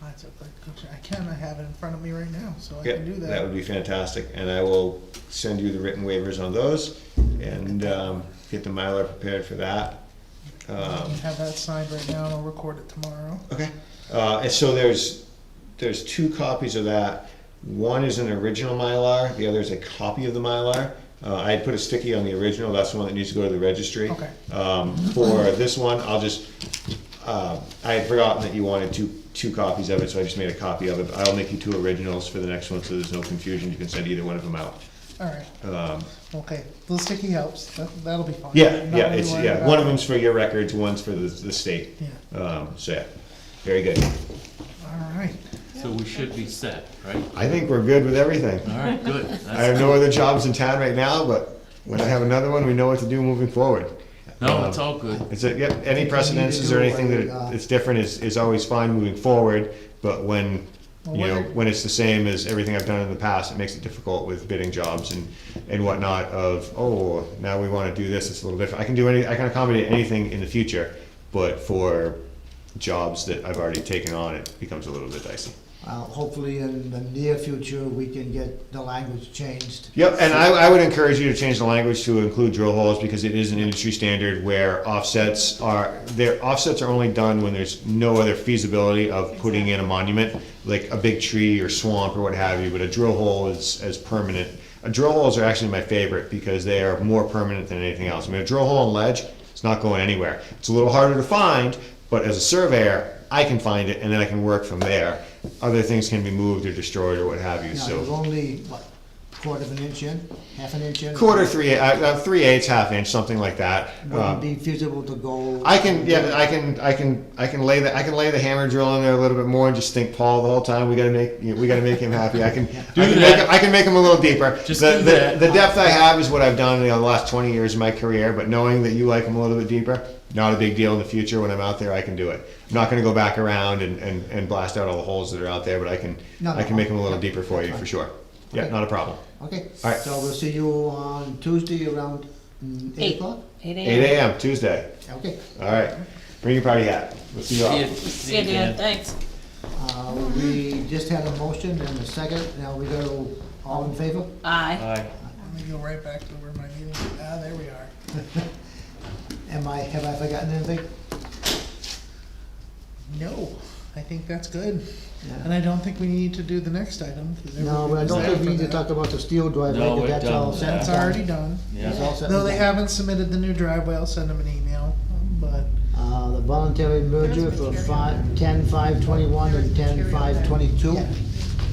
Speaker 7: That's okay. I can, I have it in front of me right now, so I
Speaker 9: Yep,
Speaker 7: can do that.
Speaker 9: that would be fantastic, and I will send you the written waivers on those, and get the Mylar prepared for that.
Speaker 7: I can have that signed right now, and I'll record it tomorrow.
Speaker 9: Okay. And so there's two copies of that. One is an original Mylar, the other is a copy of the Mylar. I had put a sticky on the original, that's the one that needs to go to the registry.
Speaker 7: Okay.
Speaker 9: For this one, I'll just, I had forgotten that you wanted two copies of it, so I just made a copy of it. I'll make you two originals for the next one, so there's no confusion, you can send either one of them out.
Speaker 7: All right, okay, the sticky helps, that'll be fine.
Speaker 9: Yeah,
Speaker 7: Not
Speaker 9: yeah,
Speaker 7: really
Speaker 9: it's,
Speaker 7: worried
Speaker 9: yeah,
Speaker 7: about
Speaker 9: one of
Speaker 7: it.
Speaker 9: them's for your records, one's for the state.
Speaker 7: Yeah,
Speaker 9: So, yeah, very good.
Speaker 7: all right.
Speaker 4: So we should be set, right?
Speaker 9: I think we're good with everything.
Speaker 4: All right, good.
Speaker 9: I have no other jobs in town right now, but when I have another one, we know what to do moving forward.
Speaker 4: No, it's all good.
Speaker 9: It's a, yeah, any precedences or anything that it's different is always fine moving forward, but when, you know, when it's the same as everything I've done in the past, it makes it difficult with bidding jobs and whatnot of, oh, now we wanna do this, it's a little different. I can accommodate anything in the future, but for jobs that I've already taken on, it becomes a little bit dicey.
Speaker 3: Hopefully in the near future, we can get the language changed.
Speaker 9: Yep, and I would encourage you to change the language to include drill holes, because it is an industry standard where offsets are only done when there's no other feasibility of putting in a monument, like a big tree or swamp or what have you, but a drill hole is as permanent. Drill holes are actually my favorite because they are more permanent than anything else. I mean, a drill hole and ledge, it's not going anywhere. It's a little harder to find, but as a surveyor, I can find it and then I can work from there. Other things can be moved or destroyed or what have you,
Speaker 3: Now,
Speaker 9: so.
Speaker 3: there's only, what, quarter of an inch in, half an inch in?
Speaker 9: Quarter, 3/8, half inch, something like that.
Speaker 3: Would it be feasible to go?
Speaker 9: I can lay the hammer drill in there a little bit more and just think Paul the whole time. We gotta make him happy. I can make him a little deeper.
Speaker 4: Just
Speaker 9: The
Speaker 4: do that.
Speaker 9: depth I have is what I've done in the last 20 years of my career. But knowing that you like him a little bit deeper, not a big deal in the future. When I'm out there, I can do it. I'm not gonna go back around and blast out all the holes that are out there, but I can make them a little deeper for you for sure. Yeah, not a problem.
Speaker 3: Okay,
Speaker 9: All right.
Speaker 3: so we'll see you on Tuesday around 8 o'clock?
Speaker 2: 8
Speaker 9: 8
Speaker 2: a.m.
Speaker 9: a.m. Tuesday.
Speaker 3: Okay.
Speaker 9: All right. Bring your party hat. We'll see you all.
Speaker 2: See you, Dan, thanks.
Speaker 3: We just had a motion and a second, now we go, all in favor?
Speaker 2: Aye.
Speaker 4: Aye.
Speaker 7: Let me go right back to where my meeting, there we are.
Speaker 3: Have I forgotten anything?
Speaker 7: No, I think that's good.
Speaker 3: Yeah.
Speaker 7: And I don't think we need to do the next item. 'cause
Speaker 3: No, but I
Speaker 7: everything
Speaker 3: don't
Speaker 7: was
Speaker 3: think we
Speaker 7: there
Speaker 3: need to
Speaker 7: for
Speaker 3: talk about the steel driveway,
Speaker 4: No,
Speaker 3: because
Speaker 4: we're
Speaker 3: that's
Speaker 4: done
Speaker 3: all
Speaker 4: with
Speaker 3: set.
Speaker 4: that.
Speaker 7: that. It's already done.
Speaker 3: It's
Speaker 4: Yeah.
Speaker 3: all set.
Speaker 7: Though they
Speaker 3: and
Speaker 7: haven't submitted the new driveway, I'll send them an email, but
Speaker 3: done. The voluntary merger for 10/5/21 and 10/5/22.
Speaker 7: yeah,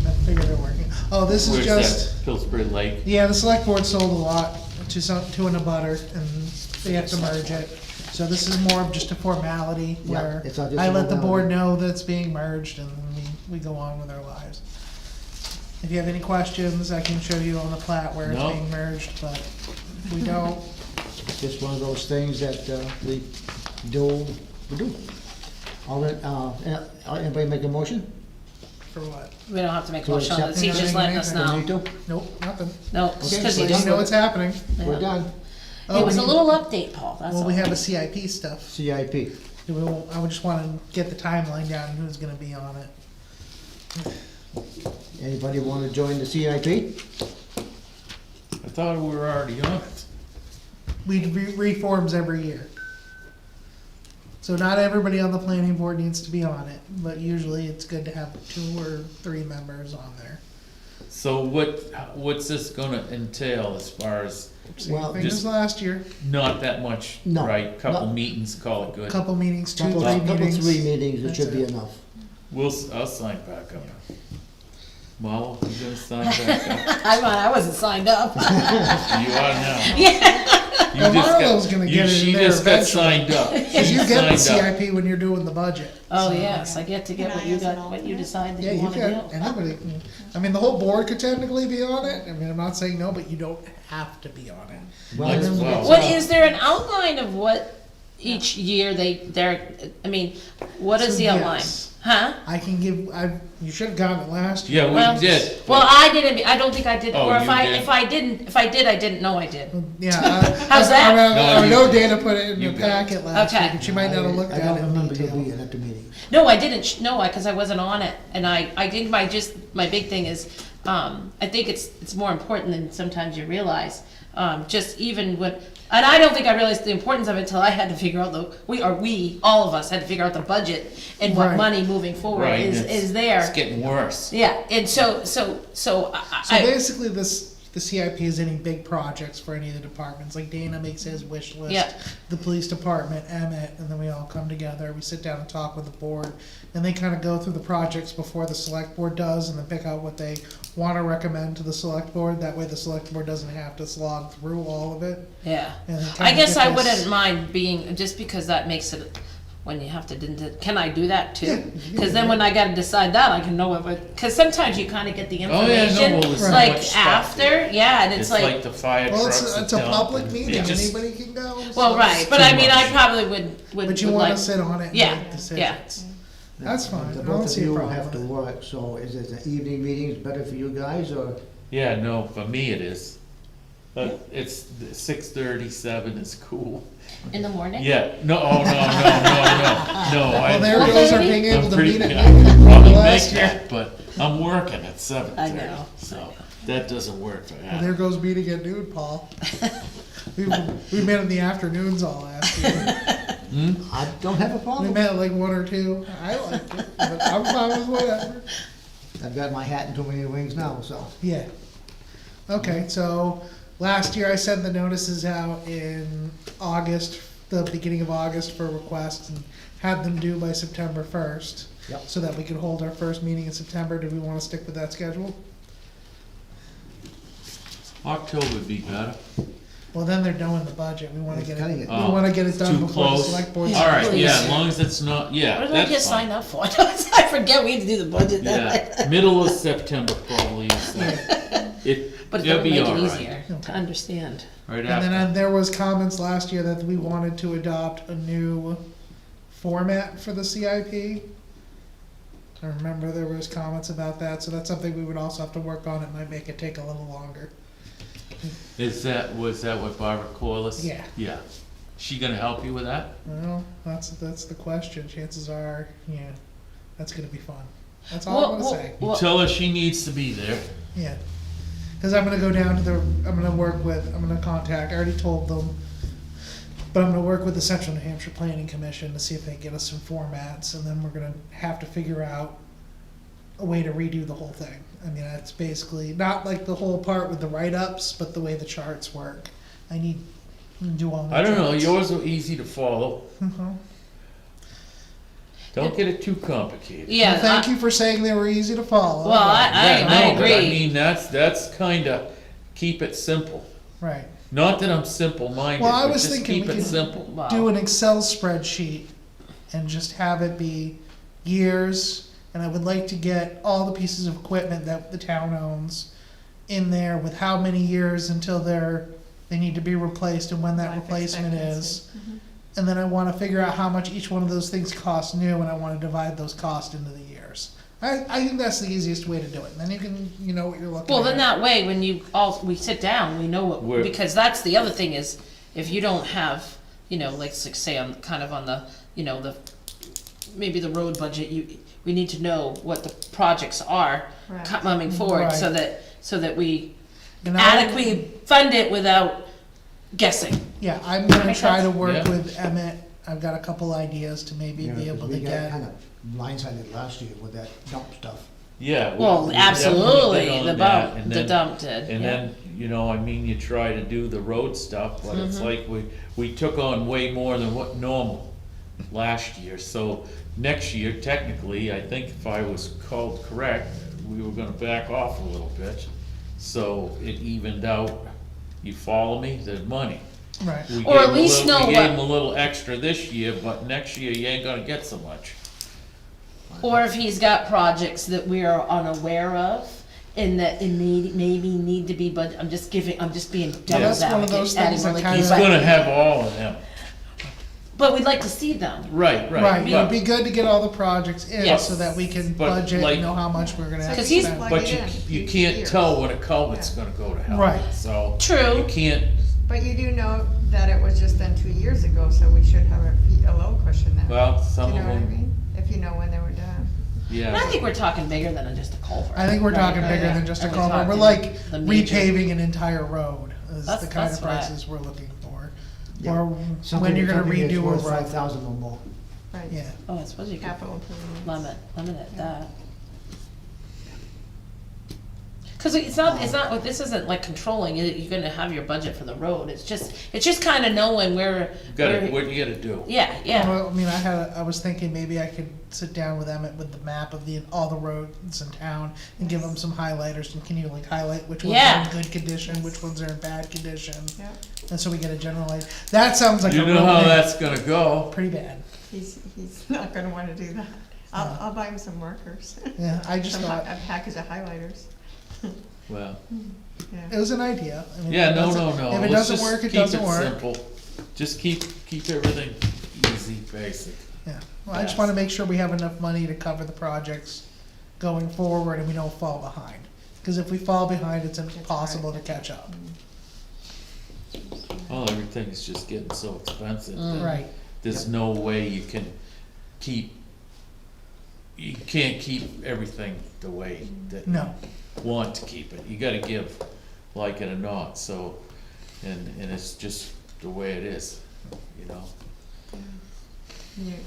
Speaker 7: I figured they're working. Oh, this is
Speaker 4: Where's
Speaker 7: just,
Speaker 4: that? Pillsbury Lake?
Speaker 7: yeah, the select board sold a lot to an abutter and they have to merge it. So this is more of just a formality
Speaker 3: Yeah,
Speaker 7: where
Speaker 3: it's not just
Speaker 7: I
Speaker 3: a
Speaker 7: let the board
Speaker 3: formality.
Speaker 7: know that it's being merged and we go on with our lives. If you have any questions, I can show you on the plat where it's
Speaker 4: No.
Speaker 7: being merged, but if we don't,
Speaker 3: Just one of those things that we do. All right, anybody make a motion?
Speaker 7: For what?
Speaker 2: We don't have to make a
Speaker 3: To
Speaker 2: motion on
Speaker 3: accept
Speaker 2: this, he's just letting us
Speaker 3: Do we need
Speaker 2: know.
Speaker 3: to?
Speaker 7: Nope, nothing.
Speaker 2: No, just
Speaker 3: Okay,
Speaker 2: cause
Speaker 3: so
Speaker 2: he
Speaker 3: you
Speaker 2: just,
Speaker 7: You know what's happening.
Speaker 3: We're
Speaker 2: yeah.
Speaker 3: done.
Speaker 7: Oh,
Speaker 2: It was a
Speaker 7: we-
Speaker 2: little update, Paul, that's all.
Speaker 7: Well, we have a CIP stuff.
Speaker 3: CIP.
Speaker 7: I would just wanna get the timeline down, who's gonna be on it.
Speaker 3: Anybody wanna join the CIP?
Speaker 4: I thought we were already on it.
Speaker 7: We reforms every year. So not everybody on the planning board needs to be on it, but usually it's good to have 2 or 3 members on there.
Speaker 4: So what's this gonna entail as far as
Speaker 7: Same
Speaker 3: Well,
Speaker 7: thing as
Speaker 4: just-
Speaker 7: last year,
Speaker 4: not that much,
Speaker 3: No,
Speaker 4: right? Couple
Speaker 3: no.
Speaker 4: meetings, call it good.
Speaker 7: couple meetings, 2,
Speaker 3: Couple,
Speaker 7: 3
Speaker 3: couple
Speaker 7: meetings.
Speaker 3: 3 meetings, it
Speaker 7: That's
Speaker 3: should be
Speaker 7: it.
Speaker 3: enough.
Speaker 4: I'll sign back up. Marlo, you gonna sign back up?
Speaker 2: I wasn't signed up.
Speaker 4: You are now. You
Speaker 7: Well,
Speaker 4: just
Speaker 7: Marlo's
Speaker 4: got-
Speaker 7: gonna
Speaker 4: you-
Speaker 7: get it in
Speaker 4: She
Speaker 7: there
Speaker 4: just got
Speaker 7: eventually.
Speaker 4: signed up.
Speaker 7: Cause
Speaker 4: She
Speaker 7: you get the
Speaker 4: signed up.
Speaker 7: CIP when you're doing the budget.
Speaker 2: Oh,
Speaker 7: So-
Speaker 2: yes, I get to get what you got, what you decide that
Speaker 7: Yeah,
Speaker 2: you
Speaker 7: you
Speaker 2: wanna
Speaker 7: can,
Speaker 2: do.
Speaker 7: anybody can, I mean, the whole board could technically be on it, I mean, I'm not saying no, but you don't have to be on it.
Speaker 3: Well,
Speaker 4: Might as
Speaker 3: then
Speaker 4: well.
Speaker 2: What, is there an outline of what each year I mean, what is
Speaker 7: So,
Speaker 2: the outline?
Speaker 7: yes.
Speaker 2: Huh?
Speaker 7: I can give, you should've gotten it last year.
Speaker 4: Yeah,
Speaker 2: Well,
Speaker 4: we did.
Speaker 2: Well, I didn't, I don't think I did,
Speaker 4: Oh,
Speaker 2: or if
Speaker 4: you
Speaker 2: I,
Speaker 4: did?
Speaker 2: if I did, I didn't know I did.
Speaker 7: Yeah.
Speaker 2: How's that?
Speaker 4: No,
Speaker 7: I
Speaker 4: you-
Speaker 7: know Dana put it in
Speaker 4: you
Speaker 7: the
Speaker 4: got it.
Speaker 7: packet last
Speaker 2: Okay.
Speaker 7: week, and she might not have looked
Speaker 3: I
Speaker 7: at
Speaker 3: don't
Speaker 7: it in
Speaker 3: remember you
Speaker 7: detail.
Speaker 3: being at the meeting.
Speaker 2: No, I didn't, no, cause I wasn't on it, and I think my big thing is, I think it's more important than sometimes you realize. Just even what, and I don't think I realized the importance of it until I had to figure out all of us had to figure out the budget and what
Speaker 7: Right.
Speaker 2: money moving forward
Speaker 4: Right,
Speaker 2: is
Speaker 4: it's
Speaker 2: there.
Speaker 4: getting worse.
Speaker 2: Yeah, and so
Speaker 7: So
Speaker 2: I,
Speaker 7: basically, the CIP is any big projects for any of the departments, like Dana makes his wish list.
Speaker 2: Yeah.
Speaker 7: The police department, Emmett, and then we all come together, we sit down and talk with the board, and they kinda go through the projects before the select board does, and then pick out what they wanna recommend to the select board, that way the select board doesn't have to slog through all of it.
Speaker 2: yeah.
Speaker 7: And then
Speaker 2: I
Speaker 7: kinda
Speaker 2: guess
Speaker 7: get
Speaker 2: I
Speaker 7: this-
Speaker 2: wouldn't mind being, just because that makes it, when you have to, can I do that too?
Speaker 7: Yeah, you can
Speaker 2: Cause
Speaker 7: do
Speaker 2: then
Speaker 7: that.
Speaker 2: when I gotta decide that, I can know what, cause sometimes you kinda get the
Speaker 4: Oh, yeah, no,
Speaker 2: information,
Speaker 4: well, there's so
Speaker 2: like
Speaker 4: much stuff.
Speaker 2: after, yeah, and
Speaker 4: It's like the fire
Speaker 7: Well,
Speaker 4: trucks.
Speaker 7: it's
Speaker 4: in
Speaker 7: a
Speaker 4: town.
Speaker 7: public meeting,
Speaker 4: It just-
Speaker 7: anybody can go.
Speaker 2: well,
Speaker 7: so-
Speaker 2: right, but
Speaker 4: too
Speaker 2: I mean, I
Speaker 4: much.
Speaker 2: probably would
Speaker 7: But you
Speaker 2: would
Speaker 7: wanna
Speaker 2: like,
Speaker 7: sit on it and
Speaker 2: Yeah,
Speaker 7: make
Speaker 2: yeah.
Speaker 7: decisions. That's fine,
Speaker 3: The
Speaker 7: I don't
Speaker 3: both
Speaker 7: see
Speaker 3: of
Speaker 7: a
Speaker 3: you
Speaker 7: problem
Speaker 3: have to
Speaker 7: with it.
Speaker 3: work, so is it the evening meetings better for you guys, or?
Speaker 4: Yeah, no, for me it is. But it's 6:37 is cool.
Speaker 2: in the morning?
Speaker 4: Yeah, no, oh, no.
Speaker 7: Well, there
Speaker 2: What
Speaker 7: goes our
Speaker 2: day?
Speaker 7: being able
Speaker 4: I'm
Speaker 7: to
Speaker 4: pretty,
Speaker 7: meet
Speaker 4: I
Speaker 7: at
Speaker 4: could
Speaker 7: noon
Speaker 4: probably
Speaker 7: last
Speaker 4: make
Speaker 7: year.
Speaker 4: that, but I'm working at 7:30.
Speaker 2: I know.
Speaker 4: So that doesn't work for
Speaker 7: Well, there
Speaker 4: that.
Speaker 7: goes meeting at noon, Paul. We met in the afternoons all last year.
Speaker 3: I don't have a
Speaker 7: We
Speaker 3: problem.
Speaker 7: met like 1 or 2. I liked it, but I'm fine with whatever.
Speaker 3: I've got my hat in too many rings now, so.
Speaker 7: Yeah. Okay, so last year I sent the notices out in August, the beginning of August for requests, and had them due by September 1st.
Speaker 3: Yep.
Speaker 7: So that we could hold our first meeting in September. Do we wanna stick with that schedule?
Speaker 4: October would be better.
Speaker 7: Well, then they're doing the budget. We wanna
Speaker 3: It's
Speaker 7: get it,
Speaker 3: cutting
Speaker 7: we
Speaker 3: it.
Speaker 4: Oh,
Speaker 7: wanna get it done
Speaker 4: too
Speaker 7: before the
Speaker 4: close.
Speaker 7: select board.
Speaker 2: Yeah.
Speaker 4: All right,
Speaker 2: please.
Speaker 4: yeah, as long as it's not, yeah,
Speaker 2: What did I
Speaker 4: that's
Speaker 2: just
Speaker 4: fine.
Speaker 2: sign up for? I forget we had to do the budget that
Speaker 4: Yeah, middle of September probably is
Speaker 2: But
Speaker 4: it'll
Speaker 2: it'll
Speaker 4: be
Speaker 2: make
Speaker 4: all
Speaker 2: it
Speaker 4: right.
Speaker 2: easier to understand.
Speaker 4: Right
Speaker 7: And then
Speaker 4: after.
Speaker 7: there was comments last year that we wanted to adopt a new format for the CIP. I remember there was comments about that, so that's something we would also have to work on. It might make it take a little longer.
Speaker 4: Was that what Barbara Corliss?
Speaker 7: Yeah.
Speaker 4: Yeah. She gonna help you with that?
Speaker 7: Well, that's the question. Chances are, yeah, that's gonna be fun. That's all
Speaker 2: Well,
Speaker 7: I'm gonna say.
Speaker 4: You tell her she needs to be there.
Speaker 7: Yeah. Cause I'm gonna go down to I'm gonna contact, I already told them, but I'm gonna work with the Central New Hampshire Planning Commission to see if they can get us some formats, and then we're gonna have to figure out a way to redo the whole thing. I mean, that's basically, not like the whole part with the write-ups, but the way the charts work. I need to do all the
Speaker 4: I don't know,
Speaker 7: charts.
Speaker 4: yours are easy to follow.
Speaker 7: Mhm.
Speaker 4: Don't get it too complicated.
Speaker 2: Yeah.
Speaker 7: Well, thank you for saying they were easy to follow.
Speaker 2: Well,
Speaker 4: Yeah,
Speaker 2: I
Speaker 4: no, but I
Speaker 2: agree.
Speaker 4: mean, that's kinda, keep it simple.
Speaker 7: Right.
Speaker 4: Not that I'm simple-minded,
Speaker 7: Well, I
Speaker 4: but
Speaker 7: was
Speaker 4: just
Speaker 7: thinking
Speaker 4: keep
Speaker 7: we
Speaker 4: it
Speaker 7: could
Speaker 4: simple.
Speaker 2: Wow.
Speaker 7: do an Excel spreadsheet and just have it be years, and I would like to get all the pieces of equipment that the town owns in there with how many years until they need to be replaced and when that
Speaker 5: Life
Speaker 7: replacement is.
Speaker 5: expectancy.
Speaker 7: And then I wanna figure out how much each one of those things costs new, and I wanna divide those costs into the years. I think that's the easiest way to do it, and then you can, you know what you're looking at.
Speaker 2: Well, then that way, when we sit down, we know what, because that's the other thing is, if you don't have, like say on, kind of on the, maybe the road budget, we need to know what the projects are
Speaker 5: Right.
Speaker 2: coming forward, so that we
Speaker 7: And I-
Speaker 2: adequately fund it without guessing.
Speaker 7: Yeah, I'm gonna
Speaker 2: Make
Speaker 7: try to
Speaker 2: sense?
Speaker 7: work
Speaker 4: Yeah.
Speaker 7: with Emmett, I've got a couple ideas to maybe
Speaker 3: Yeah,
Speaker 7: be
Speaker 3: 'cause
Speaker 7: able
Speaker 3: we
Speaker 7: to
Speaker 3: got
Speaker 7: get.
Speaker 3: kinda blindsided last year with that dump stuff.
Speaker 4: Yeah.
Speaker 2: Well,
Speaker 4: we
Speaker 2: absolutely,
Speaker 4: definitely did
Speaker 2: the
Speaker 4: on that,
Speaker 2: bump,
Speaker 4: and
Speaker 2: the
Speaker 4: then-
Speaker 2: dump did,
Speaker 4: And
Speaker 2: yeah.
Speaker 4: then, you try to do the road stuff, but it's like we took on way more than what normal last year. So next year, technically, I think if I was called correct, we were gonna back off a little bit. So it evened out, you follow me, the money.
Speaker 7: Right,
Speaker 4: We
Speaker 2: Or
Speaker 4: gave
Speaker 2: at
Speaker 4: him a
Speaker 2: least
Speaker 4: little-
Speaker 2: know
Speaker 4: We gave
Speaker 2: what-
Speaker 4: him a little extra this year, but next year you ain't gonna get so much.
Speaker 2: Or if he's got projects that we are unaware of, and that it maybe need to be, but I'm just being devil's
Speaker 7: that's one of those
Speaker 2: advocate, adding
Speaker 7: things that
Speaker 2: really
Speaker 7: kinda-
Speaker 2: key,
Speaker 4: He's
Speaker 2: but-
Speaker 4: gonna have all of them.
Speaker 2: But we'd like to see them.
Speaker 4: Right, right.
Speaker 7: right, it
Speaker 4: but-
Speaker 7: would be good to get all the projects in,
Speaker 2: Yes.
Speaker 7: so that we can
Speaker 4: But
Speaker 7: budget
Speaker 4: like-
Speaker 7: and know how much we're gonna have to
Speaker 2: 'Cause he's-
Speaker 7: spend.
Speaker 5: Plug
Speaker 4: But
Speaker 5: it
Speaker 4: you
Speaker 5: in each
Speaker 4: can't
Speaker 5: year.
Speaker 4: tell when a culvert's gonna go to hell.
Speaker 7: Right.
Speaker 4: So.
Speaker 2: True.
Speaker 4: You can't,
Speaker 5: But you do know that it was just done 2 years ago, so we should have a low cushion then.
Speaker 4: well,
Speaker 5: Do
Speaker 4: some
Speaker 5: you
Speaker 4: of
Speaker 5: know what I
Speaker 4: them,
Speaker 5: mean? If you know when they were done.
Speaker 2: And I
Speaker 4: yeah.
Speaker 2: think we're talking bigger than just a culvert.
Speaker 7: I think we're talking
Speaker 2: Right,
Speaker 7: bigger
Speaker 2: right.
Speaker 7: than just a
Speaker 2: And we're
Speaker 7: culvert, we're
Speaker 2: talking
Speaker 7: like
Speaker 2: the major-
Speaker 7: repaving an entire road, is
Speaker 2: That's-
Speaker 7: the kind
Speaker 2: that's
Speaker 7: of
Speaker 2: what I-
Speaker 7: prices we're looking for.
Speaker 3: Yeah.
Speaker 7: Or
Speaker 3: Something-
Speaker 7: when you're gonna
Speaker 3: something that's
Speaker 7: redo a
Speaker 3: worth
Speaker 7: road.
Speaker 3: 5,000 or more.
Speaker 5: Right.
Speaker 7: Yeah,
Speaker 2: Oh, I suppose you could
Speaker 5: Capital improvements.
Speaker 2: limit at
Speaker 5: Yeah.
Speaker 2: that. Cause it's not, this isn't like controlling, you're gonna have your budget for the road, it's just kinda knowing where.
Speaker 4: What you gotta do.
Speaker 2: Yeah, yeah,
Speaker 7: well, I mean, I was thinking maybe I could sit down with Emmett with the map of all the roads in town and give him some highlighters, and can you like highlight which ones are
Speaker 2: Yeah.
Speaker 7: in good condition, which ones are in bad condition?
Speaker 5: Yep.
Speaker 7: And so we get a general idea. That sounds like a
Speaker 4: You
Speaker 7: real
Speaker 4: know how
Speaker 7: thing.
Speaker 4: that's gonna go.
Speaker 7: Pretty bad.
Speaker 5: He's not gonna wanna do that. I'll buy him some markers.
Speaker 7: Yeah, I just thought,
Speaker 5: A package of highlighters.
Speaker 4: Well,
Speaker 5: Yeah.
Speaker 7: it was an idea. I mean,
Speaker 4: yeah,
Speaker 7: if it
Speaker 4: no,
Speaker 7: doesn't-
Speaker 4: no, no.
Speaker 7: If it
Speaker 4: Let's
Speaker 7: doesn't
Speaker 4: just
Speaker 7: work, it
Speaker 4: keep
Speaker 7: doesn't work.
Speaker 4: Simple. Just keep everything easy, basic.
Speaker 7: Yeah, well, I just
Speaker 4: Yes.
Speaker 7: wanna make sure we have enough money to cover the projects going forward and we don't fall behind. Cause if we fall behind, it's impossible to catch up.
Speaker 4: Well, everything is just getting so expensive. that
Speaker 7: Right,
Speaker 4: There's no way you can't keep everything the way that you
Speaker 7: no,
Speaker 4: want to keep it. You gotta give, like it or not, so, and it's just the way it is, you know?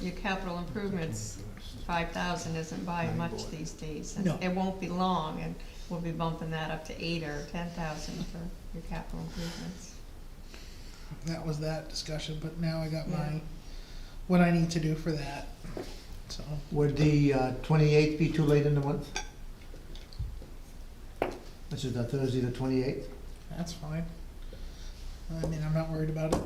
Speaker 5: Your capital improvements, 5,000 isn't buying much these days. And
Speaker 7: No.
Speaker 5: it won't be long, and we'll be bumping that up to 8 or 10,000 for your capital improvements.
Speaker 7: that was that discussion, but now I got
Speaker 5: Yeah.
Speaker 7: what I need to do for that, so.
Speaker 3: Would the 28th be too late in the month? This is the Thursday, the 28th?
Speaker 7: That's fine. I mean, I'm not worried about it.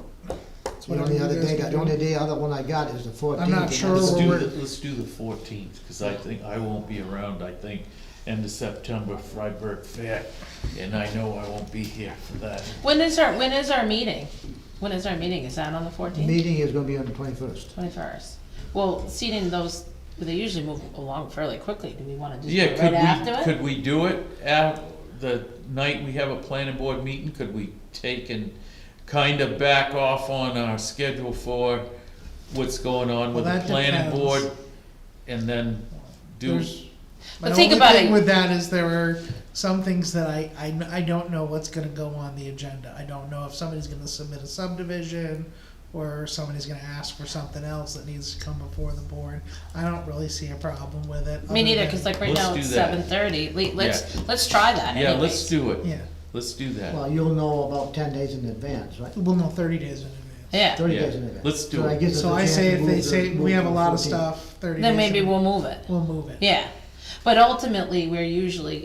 Speaker 7: It's
Speaker 3: The
Speaker 7: whatever
Speaker 3: only
Speaker 7: you
Speaker 3: other
Speaker 7: guys
Speaker 3: day,
Speaker 7: can
Speaker 3: the
Speaker 7: do.
Speaker 3: only other one I got is the 14th.
Speaker 7: I'm not
Speaker 3: and
Speaker 7: sure
Speaker 3: that's-
Speaker 7: where we're-
Speaker 4: Let's do the 14th, cause I think I won't be around, I think, end of September, Freiburg Fair, and I know I won't be here for that.
Speaker 2: when is our meeting? When is our meeting, is that on the
Speaker 3: The
Speaker 2: 14th?
Speaker 3: meeting is gonna be on the 21st.
Speaker 2: 21st. Well, seating those, they usually move along fairly quickly, do we wanna just do
Speaker 4: Yeah,
Speaker 2: it right after it?
Speaker 4: could we do it at the night we have a planning board meeting? Could we take and kind of back off on our schedule for what's going on with
Speaker 7: Well,
Speaker 4: the
Speaker 7: that
Speaker 4: planning
Speaker 7: depends.
Speaker 4: board? And then do,
Speaker 7: There's-
Speaker 2: But
Speaker 7: My
Speaker 2: think
Speaker 7: only
Speaker 2: about
Speaker 7: thing
Speaker 2: it.
Speaker 7: with that is there are some things that I don't know what's gonna go on the agenda. I don't know if somebody's gonna submit a subdivision, or somebody's gonna ask for something else that needs to come before the board. I don't really see a problem with it.
Speaker 2: Me
Speaker 7: other
Speaker 2: neither,
Speaker 7: than-
Speaker 2: cause like right
Speaker 4: Let's
Speaker 2: now
Speaker 4: do
Speaker 2: it's
Speaker 4: that.
Speaker 2: 7:30, let's try that
Speaker 4: yeah,
Speaker 2: anyways.
Speaker 4: let's do it.
Speaker 7: Yeah,
Speaker 4: Let's do that.
Speaker 3: Well, you'll know about 10 days in advance, right?
Speaker 7: we'll know 30 days in advance.
Speaker 2: Yeah,
Speaker 3: 30
Speaker 4: Yeah,
Speaker 3: days in advance.
Speaker 4: let's do
Speaker 3: So that
Speaker 4: it.
Speaker 3: gives us
Speaker 7: So
Speaker 3: a
Speaker 7: I
Speaker 3: chance
Speaker 7: say
Speaker 3: to
Speaker 7: if they
Speaker 3: move
Speaker 7: say
Speaker 3: the-
Speaker 7: we have a
Speaker 3: move
Speaker 7: lot
Speaker 3: the
Speaker 7: of
Speaker 3: 14th.
Speaker 7: stuff, 30 days.
Speaker 2: then maybe
Speaker 7: in-
Speaker 2: we'll move it.
Speaker 7: We'll move it.
Speaker 2: Yeah, but ultimately,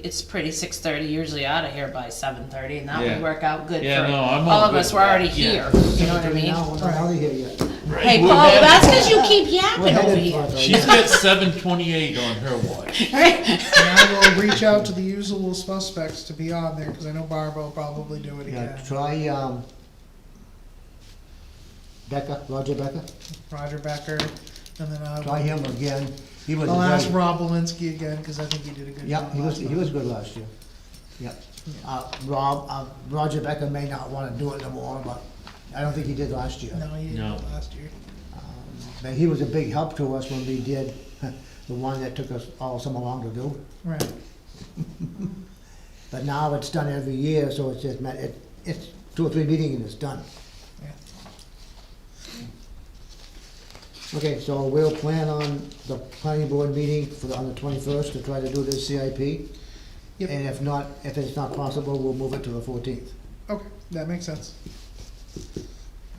Speaker 2: it's pretty 6:30, usually out of here by 7:30, and that
Speaker 4: Yeah.
Speaker 2: would work out good for
Speaker 4: Yeah, no, I'm
Speaker 2: all
Speaker 4: all
Speaker 2: of
Speaker 4: good
Speaker 2: us,
Speaker 4: with
Speaker 2: we're already
Speaker 4: that, yeah.
Speaker 2: here, you know what I
Speaker 3: 7:30
Speaker 2: mean?
Speaker 3: now, we're not out of here yet.
Speaker 4: Right,
Speaker 2: Hey,
Speaker 4: we're
Speaker 2: Paul,
Speaker 4: headed-
Speaker 2: that's cause you keep
Speaker 3: We're
Speaker 2: yapping over
Speaker 3: headed
Speaker 2: here.
Speaker 3: for it.
Speaker 4: She's got 7:28 on her watch.
Speaker 7: And I will reach out to the usual suspects to be on there, cause I know Barbara will probably do it
Speaker 3: Yeah,
Speaker 7: again.
Speaker 3: try, Roger Becker,
Speaker 7: Roger Becker, and then
Speaker 3: try him again. He was
Speaker 7: I'll ask
Speaker 3: very-
Speaker 7: Rob Walensky again, cause I think he did a good job
Speaker 3: Yep, he was,
Speaker 7: last
Speaker 3: he was
Speaker 7: time.
Speaker 3: good last year. Yep. Roger Becker may not wanna do it no more, but I don't think he did last year.
Speaker 7: No, he didn't
Speaker 4: No.
Speaker 7: do it last year.
Speaker 3: But he was a big help to us when we did the one that took us all summer long to do.
Speaker 7: Right.
Speaker 3: But now it's done every year, so it's just, it's 2 or 3 meetings and it's done.
Speaker 7: Yeah.
Speaker 3: Okay, so we'll plan on the planning board meeting on the 21st to try to do this CIP.
Speaker 7: Yep.
Speaker 3: And if not, if it's not possible, we'll move it to the 14th.
Speaker 7: Okay, that makes sense.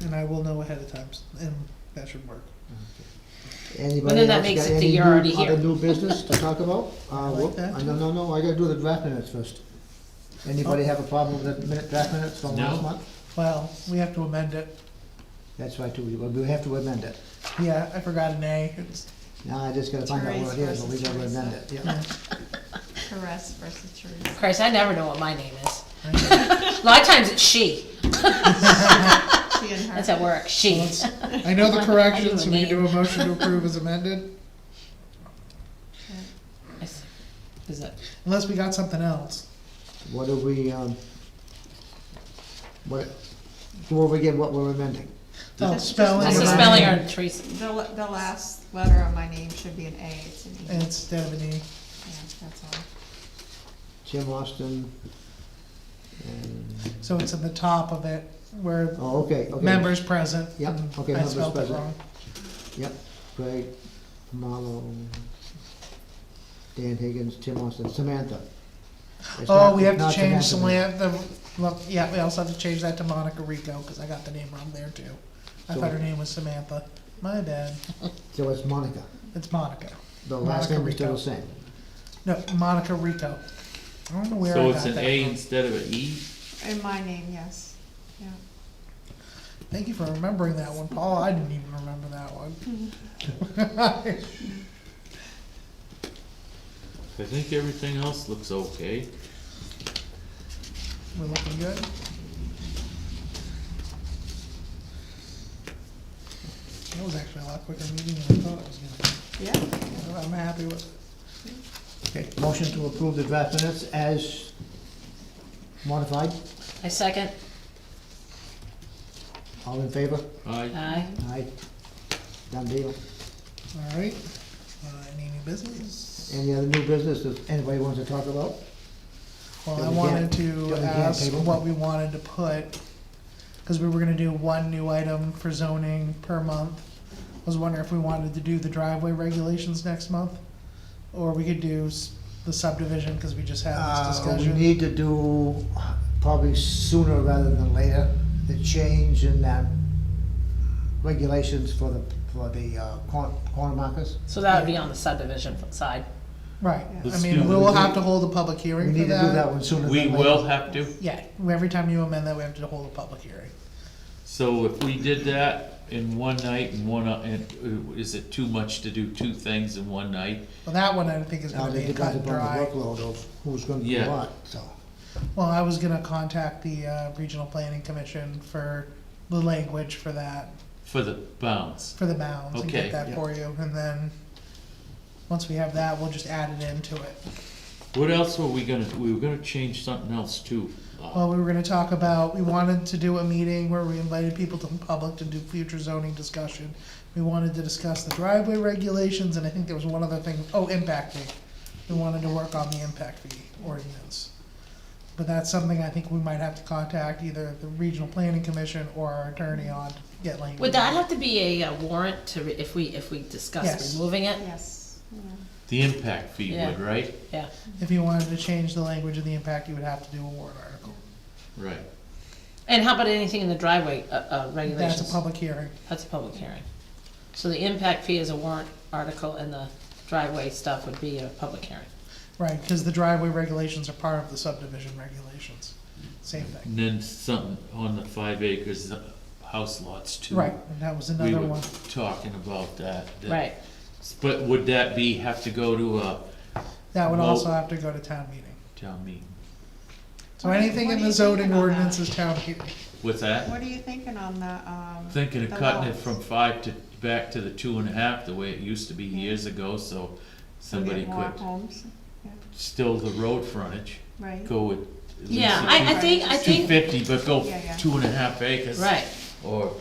Speaker 7: And I will know ahead of time, and that should work.
Speaker 3: Anybody
Speaker 2: then that
Speaker 3: else
Speaker 2: makes
Speaker 3: got
Speaker 2: it that
Speaker 3: any
Speaker 2: you're already
Speaker 3: other
Speaker 2: here.
Speaker 3: new business to talk about?
Speaker 7: like that.
Speaker 3: No, I gotta do the draft minutes first. Anybody have a problem with the draft minutes from
Speaker 4: No.
Speaker 3: last month?
Speaker 7: Well, we have to amend it.
Speaker 3: That's right, too, we have to amend it.
Speaker 7: Yeah, I forgot an A. It's,
Speaker 3: Now, I just gotta find out what it is, but we gotta
Speaker 5: Therese
Speaker 3: amend
Speaker 5: versus
Speaker 3: it, yeah.
Speaker 5: Caress versus Teresa.
Speaker 2: Christ, I never know what my name is. A lot of times it's she.
Speaker 5: She and her.
Speaker 2: That's at work, she.
Speaker 7: I know the
Speaker 2: I
Speaker 7: corrections,
Speaker 2: do
Speaker 7: so
Speaker 2: a
Speaker 7: we can do a
Speaker 2: name.
Speaker 7: motion to approve as amended,
Speaker 2: Is that,
Speaker 7: unless we got something else.
Speaker 3: What do we, go over again what we're amending.
Speaker 7: Oh,
Speaker 5: Just-
Speaker 7: spelling.
Speaker 2: that's the
Speaker 7: of my
Speaker 2: spelling
Speaker 7: name
Speaker 2: or Teresa?
Speaker 5: The last letter of my name should be an A, it's an E.
Speaker 7: Instead of an E.
Speaker 5: Yeah, that's all.
Speaker 3: Tim Austin, and,
Speaker 7: So it's at the top of it, where
Speaker 3: oh, okay.
Speaker 7: members present.
Speaker 3: Yep,
Speaker 7: and
Speaker 3: okay,
Speaker 7: I
Speaker 3: members
Speaker 7: spelled it
Speaker 3: present.
Speaker 7: wrong.
Speaker 3: Yep, Craig, Marlo, Dan Higgins, Tim Austin, Samantha. It's
Speaker 7: Oh,
Speaker 3: not-
Speaker 7: we have
Speaker 3: it's
Speaker 7: to
Speaker 3: not
Speaker 7: change
Speaker 3: Samantha.
Speaker 7: well, yeah, we also have to change that to Monica Rico, cause I got the name wrong there too. I
Speaker 3: So-
Speaker 7: thought her name was Samantha. My bad.
Speaker 3: So it's Monica.
Speaker 7: It's Monica.
Speaker 3: The last
Speaker 7: Monica
Speaker 3: name is still
Speaker 7: Rico.
Speaker 3: the same.
Speaker 7: No, Monica Rico. I don't know where I
Speaker 4: So
Speaker 7: got
Speaker 4: it's an
Speaker 7: that
Speaker 4: A
Speaker 7: from.
Speaker 4: instead of an E?
Speaker 5: In my name, yes, yeah.
Speaker 7: Thank you for remembering that one, Paul. I didn't even remember that one.
Speaker 4: I think everything else looks okay.
Speaker 7: We're looking good. That was actually a lot quicker meeting than I thought it was gonna
Speaker 5: Yeah,
Speaker 7: be. I'm happy with it.
Speaker 3: Okay, motion to approve the draft minutes as modified.
Speaker 2: I second.
Speaker 3: All in favor?
Speaker 4: Aye.
Speaker 2: Aye.
Speaker 3: Aye. Done deal.
Speaker 7: All right. Any new business?
Speaker 3: Any other new business that anybody wants to talk about?
Speaker 7: Well,
Speaker 3: Yeah,
Speaker 7: I
Speaker 3: we
Speaker 7: wanted
Speaker 3: can't-
Speaker 7: to
Speaker 3: yeah, we can't
Speaker 7: ask
Speaker 3: table.
Speaker 7: what we wanted to put, because we were gonna do one new item for zoning per month. I was wondering if we wanted to do the driveway regulations next month, or we could do the subdivision, because we just had this
Speaker 3: We
Speaker 7: discussion.
Speaker 3: need to do probably sooner rather than later, the change in that regulations for the corner markers.
Speaker 2: So that would be on the subdivision side.
Speaker 7: Right,
Speaker 4: Let's
Speaker 7: I
Speaker 4: do-
Speaker 7: mean, we will have to hold a public
Speaker 3: We
Speaker 7: hearing for
Speaker 3: need to do that
Speaker 7: that.
Speaker 3: one sooner than
Speaker 4: We
Speaker 3: later.
Speaker 4: will have to?
Speaker 7: Yeah, every time you amend that, we have to hold a public hearing.
Speaker 4: So if we did that in one night and is it too much to do 2 things in one night?
Speaker 7: Well, that one I think is
Speaker 3: Now,
Speaker 7: gonna
Speaker 3: it
Speaker 7: be cut
Speaker 3: depends
Speaker 7: and
Speaker 3: upon the
Speaker 7: dry.
Speaker 3: workload of who's gonna do
Speaker 4: Yeah.
Speaker 3: what, so.
Speaker 7: Well, I was gonna contact the, Regional Planning Commission for the language for that,
Speaker 4: For the bounds?
Speaker 7: for the bounds, and
Speaker 4: Okay.
Speaker 7: get that for you, and then, once we have that, we'll just add it into it.
Speaker 4: What else were we were gonna change something else too.
Speaker 7: Well, we were gonna talk about, we wanted to do a meeting where we invited people to the public to do future zoning discussion. We wanted to discuss the driveway regulations, and I think there was one other thing, impact fee. We wanted to work on the impact fee ordinance. But that's something I think we might have to contact either the Regional Planning Commission or our attorney on to get language.
Speaker 2: Would that have to be a warrant to, if we discuss
Speaker 7: Yes.
Speaker 2: removing it?
Speaker 5: yes, yeah.
Speaker 4: The impact fee
Speaker 2: Yeah.
Speaker 4: would, right?
Speaker 2: Yeah.
Speaker 7: If you wanted to change the language of the impact, you would have to do a warrant article.
Speaker 4: Right.
Speaker 2: And how about anything in the driveway, regulations?
Speaker 7: That's a public hearing.
Speaker 2: That's a public hearing. So the impact fee is a warrant article and the driveway stuff would be a public hearing.
Speaker 7: Right, because the driveway regulations are part of the subdivision regulations. Same thing.
Speaker 4: And then something on the 5 acres, house lots too.
Speaker 7: Right, and that was
Speaker 4: We
Speaker 7: another
Speaker 4: were
Speaker 7: one.
Speaker 4: talking about that.
Speaker 2: Right.
Speaker 4: But would that have to go to a
Speaker 7: That would
Speaker 4: Well-
Speaker 7: also have to go to town meeting.
Speaker 4: town meeting?
Speaker 7: So anything in the zoning ordinance is town heating.
Speaker 4: With that,
Speaker 5: What are you thinking on the,
Speaker 4: thinking of
Speaker 5: the
Speaker 4: cutting it
Speaker 5: wells?
Speaker 4: from 5 to, back to the 2.5, the way it used to be years ago, so
Speaker 5: To
Speaker 4: somebody
Speaker 5: get more
Speaker 4: could
Speaker 5: homes,
Speaker 4: still the road frontage,
Speaker 5: right?
Speaker 4: go with at least
Speaker 2: Yeah,
Speaker 4: a
Speaker 2: I think,
Speaker 4: 250, but go
Speaker 5: Yeah, yeah.
Speaker 4: 2.5 acres.
Speaker 2: right,
Speaker 4: Or,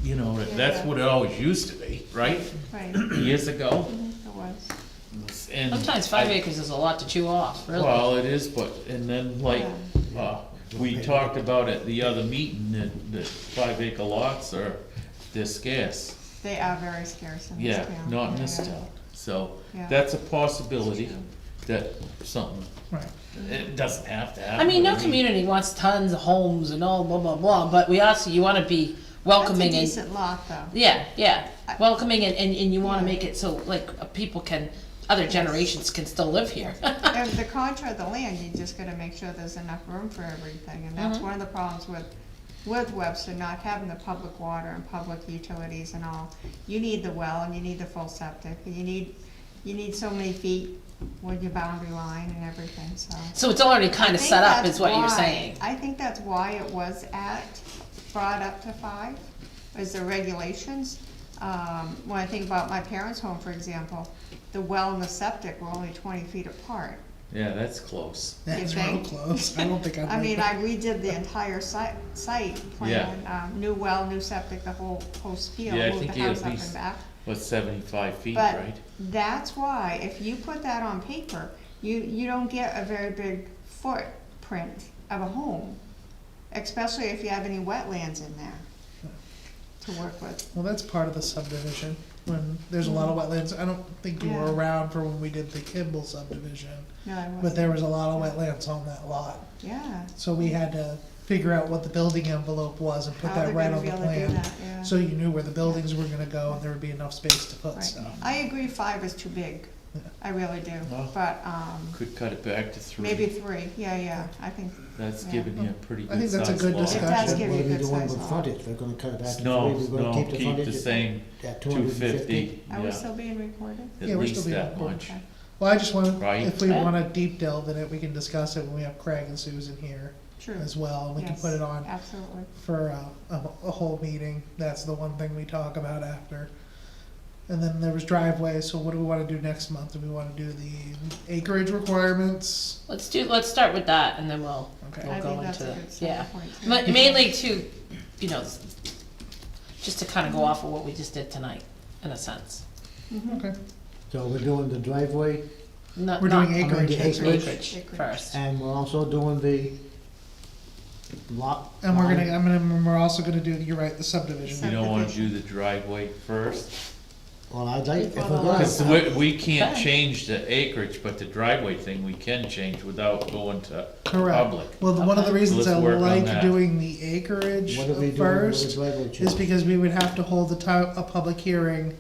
Speaker 4: you know,
Speaker 5: Yeah,
Speaker 4: that's
Speaker 5: yeah.
Speaker 4: what it always used to be, right?
Speaker 5: Right,
Speaker 4: Years ago.
Speaker 5: it was.
Speaker 4: And
Speaker 2: sometimes 5
Speaker 4: I-
Speaker 2: acres is a lot to chew off, really.
Speaker 4: Well, it is, but, and then like, we talked about at the other meeting, that 5 acre lots are, they're scarce.
Speaker 5: They are very scarce in this
Speaker 4: Yeah,
Speaker 5: town.
Speaker 4: not in this
Speaker 5: Yeah.
Speaker 4: town. So,
Speaker 5: Yeah.
Speaker 4: that's a possibility, that something,
Speaker 7: Right.
Speaker 4: it doesn't have to happen.
Speaker 2: I mean, no
Speaker 4: but
Speaker 2: community wants tons of homes and all blah, blah, blah, but we also, you wanna be welcoming
Speaker 5: That's a
Speaker 2: and,
Speaker 5: decent lot, though.
Speaker 2: yeah, yeah, welcoming and you wanna
Speaker 5: Yeah.
Speaker 2: make it so, like, people can, other generations can still live here.
Speaker 5: And the contour of the land, you just gotta make sure there's enough room for everything, and that's
Speaker 2: Mhm.
Speaker 5: one of the problems with Webster, not having the public water and public utilities and all. You need the well and you need the full septic, and you need so many feet with your boundary line and everything, so.
Speaker 2: So it's already kinda
Speaker 5: I think
Speaker 2: set up,
Speaker 5: that's
Speaker 2: is what you're
Speaker 5: why-
Speaker 2: saying.
Speaker 5: I think that's why it was brought up to 5, is the regulations. When I think about my parents' home, for example, the well and the septic were only 20 feet apart.
Speaker 4: Yeah, that's close.
Speaker 7: That's
Speaker 5: You
Speaker 7: real
Speaker 5: think?
Speaker 7: close. I don't think I'd
Speaker 5: I
Speaker 7: like
Speaker 5: mean,
Speaker 7: that.
Speaker 5: I redid the entire site plan, new well, new septic, the whole spiel,
Speaker 4: Yeah, I
Speaker 5: moved
Speaker 4: think
Speaker 5: the
Speaker 4: you
Speaker 5: house
Speaker 4: at
Speaker 5: up and
Speaker 4: least-
Speaker 5: back.
Speaker 4: What's 75 feet,
Speaker 5: But
Speaker 4: right?
Speaker 5: that's why, if you put that on paper, you don't get a very big footprint of a home, especially if you have any wetlands in there to work with.
Speaker 7: Well, that's part of the subdivision, when there's a lot of wetlands. I don't think you were
Speaker 5: Yeah.
Speaker 7: around for when we did the Kimball subdivision,
Speaker 5: No, I wasn't.
Speaker 7: but there was a lot of wetlands on that lot.
Speaker 5: Yeah.
Speaker 7: So we had to figure out what the building envelope was and put
Speaker 5: How
Speaker 7: that
Speaker 5: they're
Speaker 7: right
Speaker 5: gonna
Speaker 7: on
Speaker 5: be
Speaker 7: the
Speaker 5: able to do
Speaker 7: plan.
Speaker 5: that, yeah.
Speaker 7: So you knew where the buildings were gonna go and there would be enough space to put
Speaker 5: Right.
Speaker 7: stuff.
Speaker 5: I agree 5 is too big.
Speaker 7: Yeah.
Speaker 5: I really do,
Speaker 4: Well,
Speaker 5: but,
Speaker 4: Could cut it back to 3.
Speaker 5: maybe 3, yeah, I think,
Speaker 4: That's
Speaker 5: yeah.
Speaker 4: giving you a pretty
Speaker 7: I think
Speaker 4: good
Speaker 7: that's a
Speaker 4: sized
Speaker 7: good
Speaker 4: lot.
Speaker 7: discussion.
Speaker 5: It does
Speaker 3: What
Speaker 5: give
Speaker 3: are
Speaker 5: you a
Speaker 3: we
Speaker 5: good
Speaker 3: doing
Speaker 5: size
Speaker 3: with
Speaker 5: lot.
Speaker 3: frontage? We're gonna cut it back to 3,
Speaker 4: No,
Speaker 3: we're gonna
Speaker 4: no,
Speaker 3: keep the
Speaker 4: keep
Speaker 3: frontage
Speaker 4: the same
Speaker 3: at
Speaker 4: 250,
Speaker 5: Are we
Speaker 4: yeah,
Speaker 5: still being recorded?
Speaker 7: Yeah,
Speaker 4: at
Speaker 7: we're
Speaker 4: least
Speaker 7: still being
Speaker 4: that
Speaker 7: recorded.
Speaker 4: much.
Speaker 5: Okay.
Speaker 7: Well, I just want,
Speaker 4: Right.
Speaker 7: if we
Speaker 2: Yeah.
Speaker 7: wanna deep delve in it, we can discuss it when we have Craig and Susan here
Speaker 5: True.
Speaker 7: as well. And we can
Speaker 5: Yes,
Speaker 7: put it on
Speaker 5: Absolutely.
Speaker 7: for a whole meeting. That's the one thing we talk about after. And then there was driveways, so what do we wanna do next month? Do we wanna do the acreage requirements?
Speaker 2: Let's start with that and then we'll
Speaker 7: Okay.
Speaker 5: I
Speaker 2: go
Speaker 5: think that's a
Speaker 2: into,
Speaker 5: good starting
Speaker 2: yeah.
Speaker 5: point, too.
Speaker 2: Mainly to, you know, just to kinda go off of what we just did tonight, in a sense.
Speaker 7: Okay.
Speaker 3: So we're doing the driveway,
Speaker 2: Not-
Speaker 7: We're
Speaker 2: not-
Speaker 7: doing acreage.
Speaker 3: the acreage.
Speaker 2: Acreage
Speaker 5: Acreage.
Speaker 2: first.
Speaker 3: and we're also doing the lot.
Speaker 7: And
Speaker 3: line.
Speaker 7: we're also gonna do, you're right, the subdivision.
Speaker 4: You don't wanna do the driveway first?
Speaker 3: Well, I'd like, if we're
Speaker 5: Before the
Speaker 3: gonna,
Speaker 4: Cause we can't change the acreage, but the driveway thing we can change without going to
Speaker 7: Correct.
Speaker 4: public.
Speaker 7: Well, one of the
Speaker 2: Okay.
Speaker 7: reasons
Speaker 4: Let's
Speaker 7: I
Speaker 4: work on
Speaker 7: like
Speaker 4: that.
Speaker 7: doing the acreage
Speaker 3: what are we doing with the
Speaker 7: first
Speaker 3: driveway
Speaker 7: is
Speaker 3: change?
Speaker 7: because we would have to hold a public hearing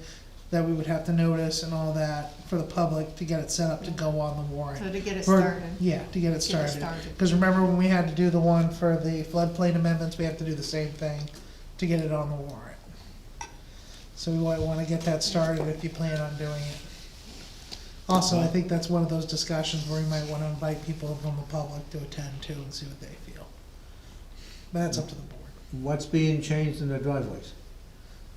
Speaker 7: that we would have to notice and all that for the public to get it set up to go on the warrant.
Speaker 5: So to get it
Speaker 7: For-
Speaker 5: started.
Speaker 7: Yeah, to get it
Speaker 5: Get it
Speaker 7: started.
Speaker 5: started.
Speaker 7: Cause remember when we had to do the one for the floodplain amendments, we have to do the same thing to get it on the warrant. So we might wanna get that started if you plan on doing it. Also, I think that's one of those discussions where you might wanna invite people from the public to attend too and see what they feel. But that's up to the board.
Speaker 3: What's being changed in the driveways?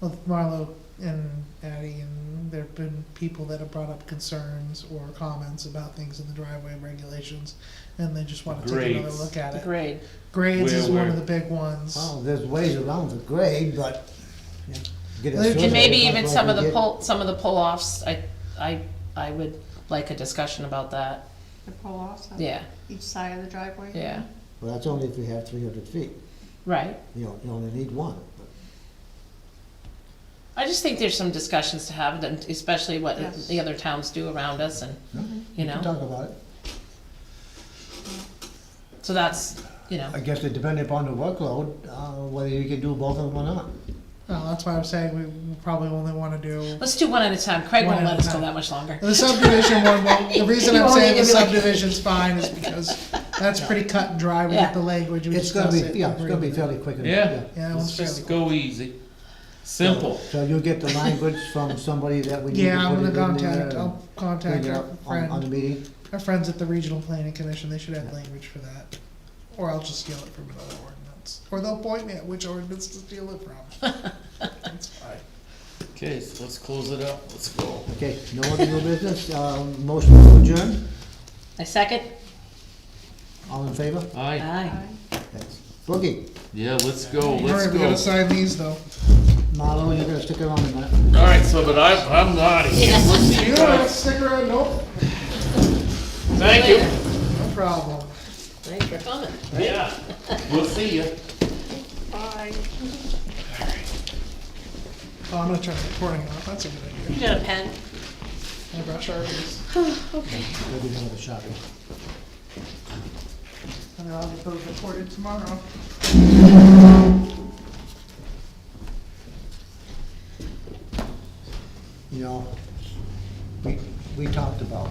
Speaker 7: Well, Marlo and Addie, and there've been people that have brought up concerns or comments about things in the driveway regulations, and they just wanna take another
Speaker 4: Grades.
Speaker 7: look at
Speaker 2: The
Speaker 7: it.
Speaker 2: grade.
Speaker 7: Grades is
Speaker 4: Where
Speaker 7: one of
Speaker 4: we're-
Speaker 7: the big ones.
Speaker 3: Well, there's ways around the grade, but, yeah. Get a
Speaker 7: And
Speaker 3: survey,
Speaker 2: And maybe
Speaker 3: that's
Speaker 2: even
Speaker 3: what
Speaker 2: some
Speaker 3: we
Speaker 2: of the
Speaker 3: did.
Speaker 2: some of the pull-offs, I would like a discussion about that,
Speaker 5: The pull-offs on
Speaker 2: yeah,
Speaker 5: each side of the driveway?
Speaker 2: yeah,
Speaker 3: Well, that's only if we have 300 feet,
Speaker 2: right.
Speaker 3: you only need one.
Speaker 2: I just think there's some discussions to have, and especially what
Speaker 5: Yes.
Speaker 2: the other towns do around us, and, you
Speaker 3: We can
Speaker 2: know,
Speaker 3: talk about it.
Speaker 2: so that's, you know,
Speaker 3: I guess it depending upon the workload, whether you can do both of them or not.
Speaker 7: Well, that's why I'm saying we probably only wanna do,
Speaker 2: let's do one at a time, Craig
Speaker 7: One
Speaker 2: won't
Speaker 7: at
Speaker 2: let
Speaker 7: a
Speaker 2: us go
Speaker 7: time.
Speaker 2: that much longer.
Speaker 7: the subdivision one, the reason
Speaker 2: You
Speaker 7: I'm
Speaker 2: won't
Speaker 7: saying the
Speaker 2: even be like-
Speaker 7: subdivision's fine is because that's pretty cut and dry, we
Speaker 2: Yeah.
Speaker 7: get the language, we
Speaker 3: It's gonna
Speaker 7: discuss
Speaker 3: be,
Speaker 7: it.
Speaker 3: yeah,
Speaker 7: agree
Speaker 3: it's gonna be
Speaker 7: with it.
Speaker 3: fairly quick. and-
Speaker 4: Yeah.
Speaker 7: Yeah,
Speaker 4: Let's
Speaker 7: it's fairly
Speaker 4: just
Speaker 7: quick.
Speaker 4: go easy. Simple.
Speaker 3: So you'll get the language from somebody that we need to
Speaker 7: Yeah, I'm
Speaker 3: put it
Speaker 7: gonna
Speaker 3: in there
Speaker 7: contact,
Speaker 3: and
Speaker 7: I'll contact
Speaker 3: bring it
Speaker 7: our
Speaker 3: up on the
Speaker 7: friend,
Speaker 3: meeting?
Speaker 7: our friends at the Regional Planning Commission, they should have language for that. Or I'll just steal it from another ordinance. Or they'll point me at which ordinance to steal it from. That's fine.
Speaker 4: Okay, so let's close it up, let's go.
Speaker 3: Okay, no other new business, motion to adjourn,
Speaker 2: I second?
Speaker 3: all in favor?
Speaker 4: Aye,
Speaker 2: Aye.
Speaker 3: Thanks. Boogie,
Speaker 4: yeah, let's go,
Speaker 7: All
Speaker 4: let's
Speaker 7: right, we gotta
Speaker 4: go.
Speaker 7: sign these though.
Speaker 3: Marlo, you're gonna stick around a minute.
Speaker 4: Alright, so, but I'm out of here. We'll see you
Speaker 7: You don't have a
Speaker 4: guys.
Speaker 7: cigarette? Nope.
Speaker 4: Thank you.
Speaker 7: No problem.
Speaker 2: Thanks for coming.
Speaker 4: Yeah, we'll see you.
Speaker 10: Bye.
Speaker 7: Oh, I'm gonna turn the recording off. That's a good idea.
Speaker 2: You got a pen?
Speaker 7: I brought Sharpies.
Speaker 3: We'll do another shopping.
Speaker 7: And then I'll get those recorded tomorrow.
Speaker 3: You know, we talked about